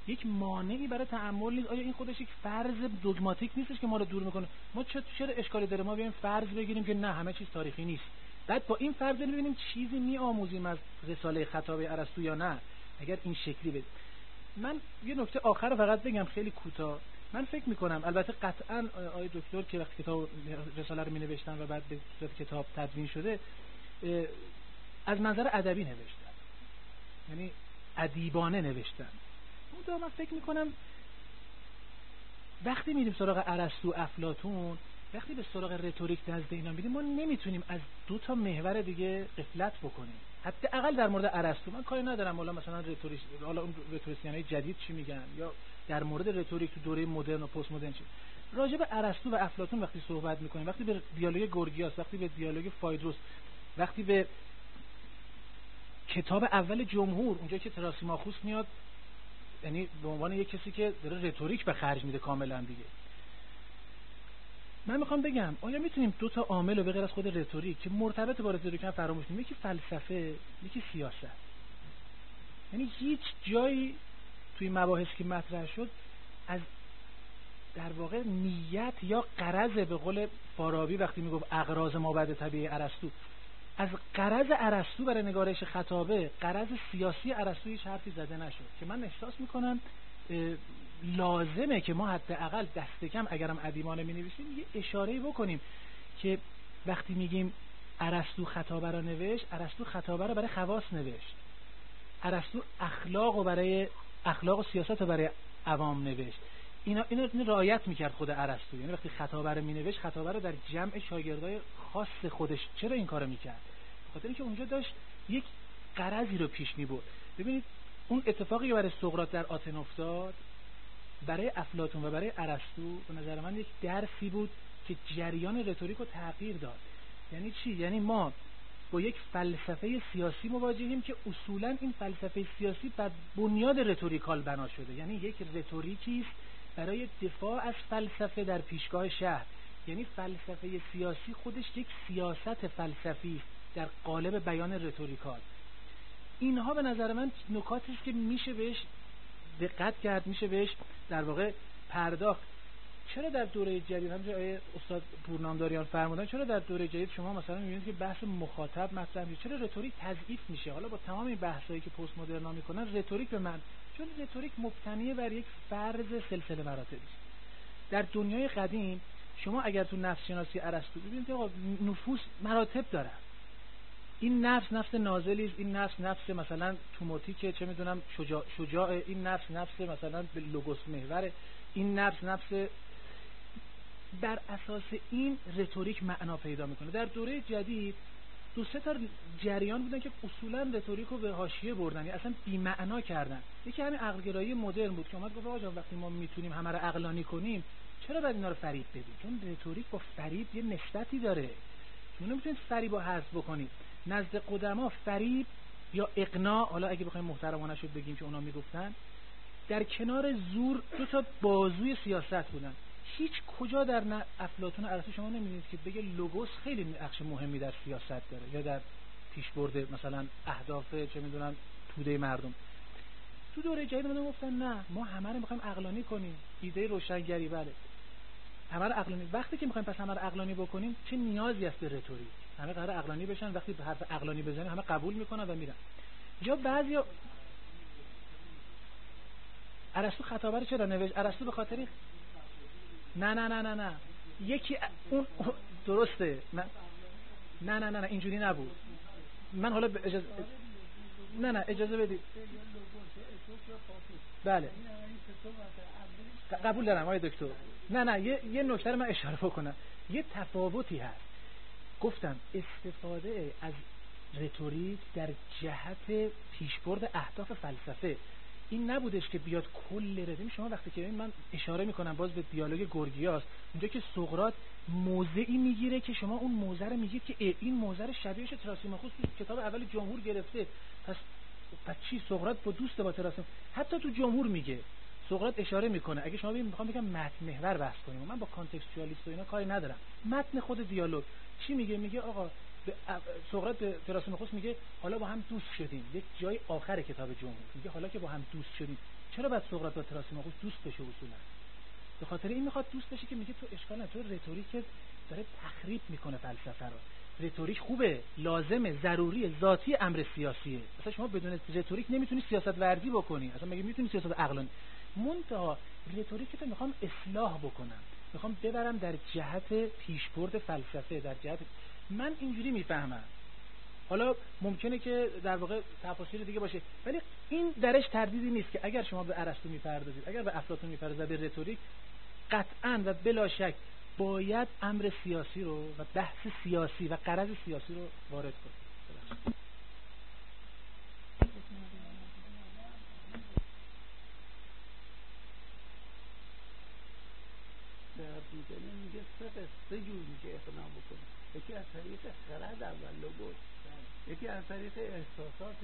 [SPEAKER 8] یک مانعی برای تأمل نیست؟ آیا این خودش یک فرض دوگماتیک نیستش که ما رو دور میکنه؟ ما چرا اشکالی داره ما بیایم فرض بگیریم که نه همه چیز تاریخی نیست، بعد با این فرض ببینیم چیزی میآموزیم از رساله خطابه ارسطو یا نه؟ اگر این شکلی بده. من یه نکته آخر رو فقط بگم خیلی کوتاه. من فکر میکنم البته قطعا آقای دکتر که وقتی کتاب رساله رو مینوشتن و بعد به صورت کتاب تدوین شده از منظر ادبی نوشتن، یعنی ادیبانه نوشتن. اون من فکر میکنم وقتی میریم سراغ ارسطو، افلاطون، وقتی به سراغ رتوریک نزد اینا میریم، ما نمیتونیم از دو تا محور دیگه غفلت بکنیم. حداقل در مورد ارسطو من کاری ندارم حالا مثلا اون رتوریسیانای جدید چی میگن یا در مورد رتوریک تو دوره مدرن و پست مدرن چی. راجع به ارسطو و افلاطون وقتی صحبت میکنیم، وقتی به دیالوگ گورگیاس، وقتی به دیالوگ فایدروس، وقتی به کتاب اول جمهور اونجا که تراسیماخوس میاد، یعنی به عنوان یک کسی که داره رتوریک به خرج میده کاملا دیگه، من میخوام بگم آیا میتونیم دو تا عامل رو به غیر از خود رتوریک که مرتبط با رتوریک هم فراموش کنیم؟ یکی فلسفه، یکی سیاست. یعنی هیچ جایی توی مباحث که مطرح شد از در واقع نیت یا غرض، به قول فارابی وقتی میگفت اغراض مابعد طبیعی ارسطو، از غرض ارسطو برای نگارش خطابه، غرض سیاسی ارسطو هیچ حرفی زده نشد که من احساس میکنم لازمه که ما حداقل دست کم اگرم ادیبانه می‌نویسیم یه اشاره‌ای بکنیم که وقتی میگیم ارسطو خطابه رو نوشت، ارسطو خطابه رو برای خواص نوشت، ارسطو اخلاق و سیاست رو برای عوام نوشت. اینا رعایت میکرد خود ارسطو. یعنی وقتی خطابه رو مینوشت، خطابه رو در جمع شاگردای خاص خودش. چرا این کارو میکرد؟ به خاطر اینکه اونجا داشت یک غرضی رو پیش می‌برد. ببینید اون اتفاقی که برای سقراط در آتن افتاد، برای افلاطون و برای ارسطو به نظر من یک درسی بود که جریان رتوریک رو تغییر داد. یعنی چی؟ یعنی ما با یک فلسفه سیاسی مواجهیم که اصولاً این فلسفه سیاسی بر بنیاد رتوریکال بنا شده. یعنی یک رتوریکی است برای دفاع از فلسفه در پیشگاه شهر. یعنی فلسفه سیاسی خودش یک سیاست فلسفی است در قالب بیان رتوریکال. اینها به نظر من نکاتی است که میشه بهش دقت کرد، میشه بهش در واقع پرداخت. چرا در دوره جدید همونجا آیه استاد پورنامداریان فرمودن، چرا در دوره جدید شما مثلا میبینید که بحث مخاطب مطرح میشه، چرا رتوریک تضعیف میشه؟ حالا با تمام این بحثایی که پست مدرنا میکنن رتوریک به من، چون رتوریک مبتنی بر یک فرض سلسله مراتبی است. در دنیای قدیم شما اگر تو نفس شناسی ارسطو ببینید که نفوس مراتب داره. این نفس نازلی است، این نفس مثلا توماتیکه، چه میدونم شجاع، این نفس مثلا به لوگوس محور، این نفس بر اساس این رتوریک معنا پیدا میکنه. در دوره جدید دو سه تا جریان بودن که اصولا رتوریک رو به حاشیه بردن، یعنی اصلا بی معنا کردن. یکی همین عقلگرایی مدرن بود که اومد گفت آقا جان وقتی ما میتونیم همه رو عقلانی کنیم چرا باید اینا رو فریب بدیم؟ چون رتوریک با فریب یه نسبتی داره. شما نمیتونید فریب رو حذف بکنید. نزد قدما فریب یا اقناع، حالا اگه بخوایم محترمانه شد بگیم که اونا میگفتن، در کنار زور دو تا بازوی سیاست بودن. هیچ کجا در افلاطون ارسطو شما نمی‌بینید که بگه لوگوس خیلی نقش مهمی در سیاست داره یا در پیشبرد مثلا اهداف چه میدونم توده مردم. تو دوره جدید اومدن گفتن نه، ما همه رو می‌خوایم عقلانی کنیم. ایده روشنگری، بله، همه رو عقلانی. وقتی که می‌خوایم پس همه رو عقلانی بکنیم چه نیازی است به رتوریک؟ همه قرار عقلانی بشن، وقتی به حرف عقلانی بزنیم همه قبول میکنن و میرن. یا بعضیا ارسطو خطابه رو چرا نوشت؟ ارسطو به خاطر نه یکی اون درسته، نه اینجوری نبود. من حالا اجازه اجازه بدید. بله قبول دارم آقای دکتر. نه یه نکته رو من اشاره بکنم. یه تفاوتی هست. گفتم استفاده از رتوریک در جهت پیشبرد اهداف فلسفه این نبودش که بیاد کل ردیم. شما وقتی که من اشاره میکنم باز به دیالوگ گورگیاس، اونجا که سقراط موضعی میگیره که شما اون موضع رو میگید که این موضع رو شبیهش تراسیماخوس تو کتاب اول جمهور گرفته، پس چی؟ سقراط با دوست با تراسیم حتی تو جمهور میگه. سقراط اشاره میکنه، اگه شما میخوام بگم متن محور بحث کنیم، من با کانتکستوالیست و اینا کاری ندارم، متن خود دیالوگ چی میگه؟ میگه آقا سقراط به تراسیماخوس میگه حالا با هم دوست شدیم. یک جای آخر کتاب جمهور میگه حالا که با هم دوست شدیم، چرا بعد سقراط با تراسیماخوس دوست بشه؟ اصولا به خاطر این میخواد دوست بشه که میگه تو اشکال نداره، تو رتوریک داره تخریب میکنه فلسفه رو. رتوریک خوبه، لازمه، ضروریه، ذاتی امر سیاسیه. اصلا شما بدون رتوریک نمیتونی سیاست ورزی بکنی، اصلا مگه میتونی سیاست عقلانی؟ منتها رتوریک رو میخوام اصلاح بکنم، میخوام ببرم در جهت پیشبرد فلسفه، در جهت من اینجوری میفهمم. حالا ممکنه که در واقع تفاصیل دیگه باشه، ولی این درش تردیدی نیست که اگر شما به ارسطو میپردازید، اگر به افلاطون میپردازید، به رتوریک، قطعاً و بلا شک باید امر سیاسی رو و بحث سیاسی و غرض سیاسی رو وارد کنید.
[SPEAKER 2] میگه سه جور میشه اقناع بکنه. یکی از طریق خرد اول لوگوس، یکی از طریق احساسات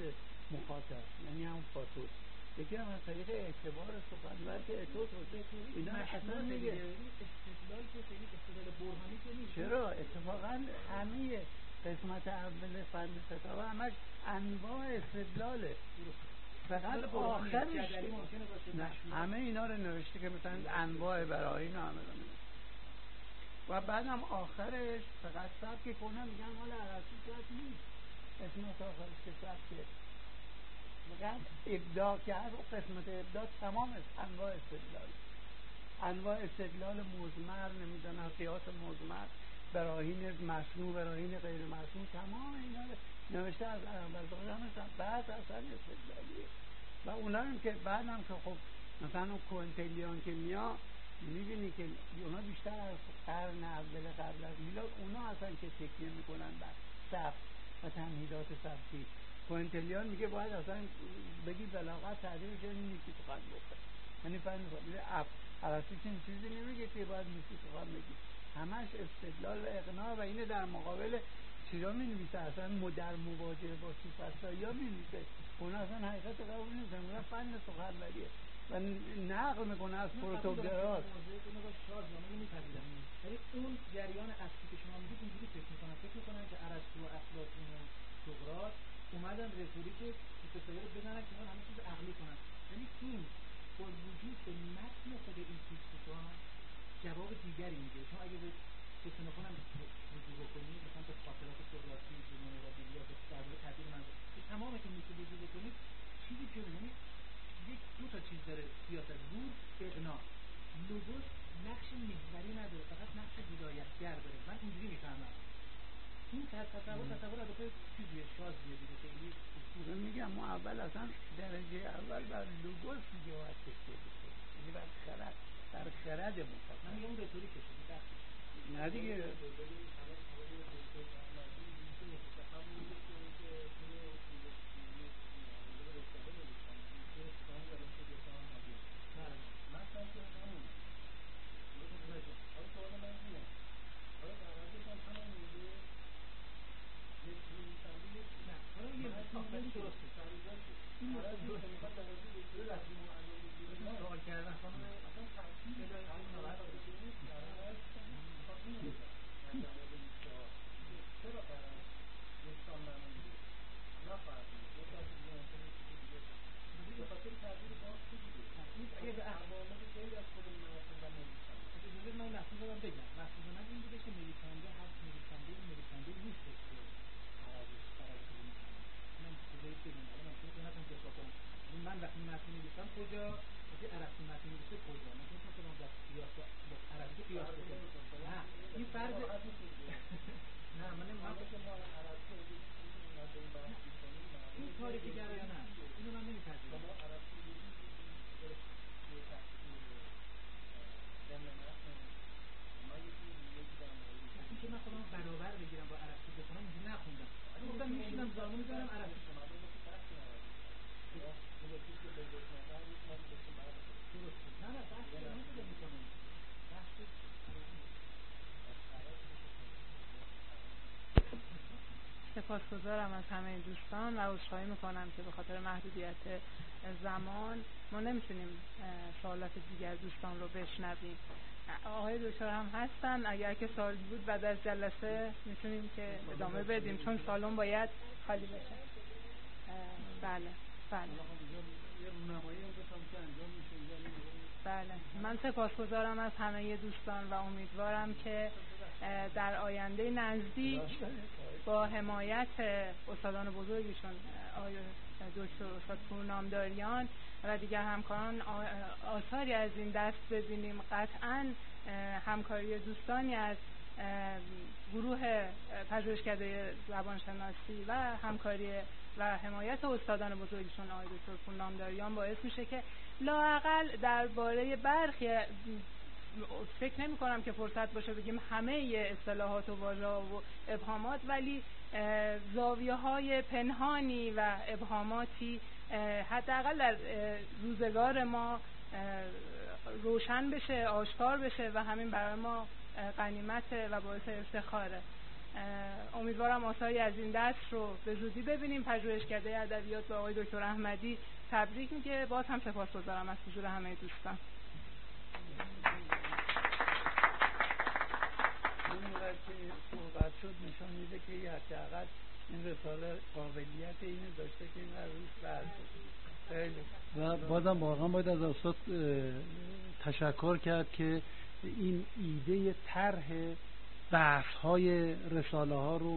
[SPEAKER 2] مخاطب یعنی هم فاتوس، یکی هم از طریق اعتبار سخنور که اتوس باشه. اینا اصلا میگه
[SPEAKER 8] استدلال که خیلی استدلال برهانی که نیست.
[SPEAKER 2] چرا؟ اتفاقا همه قسمت اول فن خطابه همش انواع استدلاله، فقط آخرش همه اینا رو نوشته که مثلا انواع براهین و همه رو نوشته و بعدم آخرش فقط سبک کنه میگن مال ارسطو سبک نیست، قسمت آخرش که سبکه فقط ابداع کرد و قسمت ابداع تمام انواع استدلال، انواع استدلال مضمر، نمیدونم قیاس مضمر، براهین مصنوع، براهین غیر مصنوع، تمام اینا نوشته از اول تا آخر. بعد اصلا استدلالیه و اونا هم که بعدم که خب مثلا اون کوئنتلیان که میاد میبینی که اونا بیشتر از قرن اول قبل از میلاد اونا اصلا که تکیه میکنن بر سبک و تمهیدات سبکی. کوئنتلیان میگه باید اصلا بگی بلاغت تعریفش اینی که سخن گفته، یعنی فن ارسطو این چیزی نمیگه که باید نیکی سخن بگی، همش استدلال و اقناع و اینه در مقابل چیزا می‌نویسه، اصلا در مواجهه با سوفسطائی‌ها می‌نویسه. اونا اصلا حقیقت قبول نمی‌کنن، اونا فن سخنوریه و نقل میکنه از پروتوگراس.
[SPEAKER 8] ولی اون جریان اصلی که شما میگید اینجوری فکر میکنن که ارسطو و افلاطون و سقراط اومدن رتوریک ستایی رو بزنن که همه چیز عقلی کنن. یعنی این با وجود به متن خود این فیلسوفان جواب دیگری میده. چون اگه به کسانوفون هم رجوع بکنید، مثلا به خاطرات سقراطی، به ممورابیلیا، به درباره تعبیر منظور، به تمام این میشه رجوع بکنید، چیزی که یعنی یک دو تا چیز داره سیاست: زور، اقناع. لوگوس نقش محوری نداره، فقط نقش هدایتگر داره. من اینجوری میفهمم. این تصور البته چیزیه، شازیه دیگه، خیلی
[SPEAKER 2] میگم ما اول اصلا درجه اول بر لوگوس دیگه باید تکیه بکنیم، یعنی بر خرد مطلق.
[SPEAKER 8] من میگم رتوریکه شده بخشش.
[SPEAKER 2] نه دیگه
[SPEAKER 8] من وقتی متن می‌نویسم کجا وقتی عربی متن می‌نویسه کجا مثلا خودم با قیاس با عربی قیاس کنم. نه این فرض نه من این کاری که گرایانه است اینو من نمی‌پذیرم. وقتی که من خودم برابر بگیرم با عربی بخونم اینجوری نخوندم. گفتم میشینم زانو می‌ذارم عربی
[SPEAKER 1] سپاسگزارم از همه دوستان و عذرخواهی میکنم که به خاطر محدودیت زمان ما نمیتونیم سوالات دیگر دوستان رو بشنویم. آقای دکتر هم هستن، اگر که سوال بود بعد از جلسه میتونیم که ادامه بدیم چون سالن باید خالی بشه. بله. بله من سپاسگزارم از همه دوستان و امیدوارم که در آینده نزدیک با حمایت استادان بزرگشون آقای دکتر استاد پورنامداریان و دیگر همکاران آثاری از این دست ببینیم. قطعاً همکاری دوستانی از گروه پژوهشکده زبانشناسی و همکاری و حمایت استادان بزرگشون آقای دکتر پورنامداریان باعث میشه که لااقل درباره برخی فکر نمی کنم که فرصت باشه بگیم همه اصطلاحات و واژه‌ها و ابهامات، ولی زاویه‌های پنهانی و ابهاماتی حداقل در روزگار ما روشن بشه، آشکار بشه و همین برای ما غنیمت و باعث افتخاره. امیدوارم آثاری از این دست رو به زودی ببینیم. پژوهشکده ادبیات به آقای دکتر احمدی تبریک میگه. باز هم سپاسگزارم از حضور همه دوستان.
[SPEAKER 2] اینقدر که صحبت شد نشان میده که حداقل این رساله قابلیت اینو داشته که این روش بحث خیلی
[SPEAKER 3] و بازم واقعا باید از استاد تشکر کرد که این ایده طرح بحث های رساله ها رو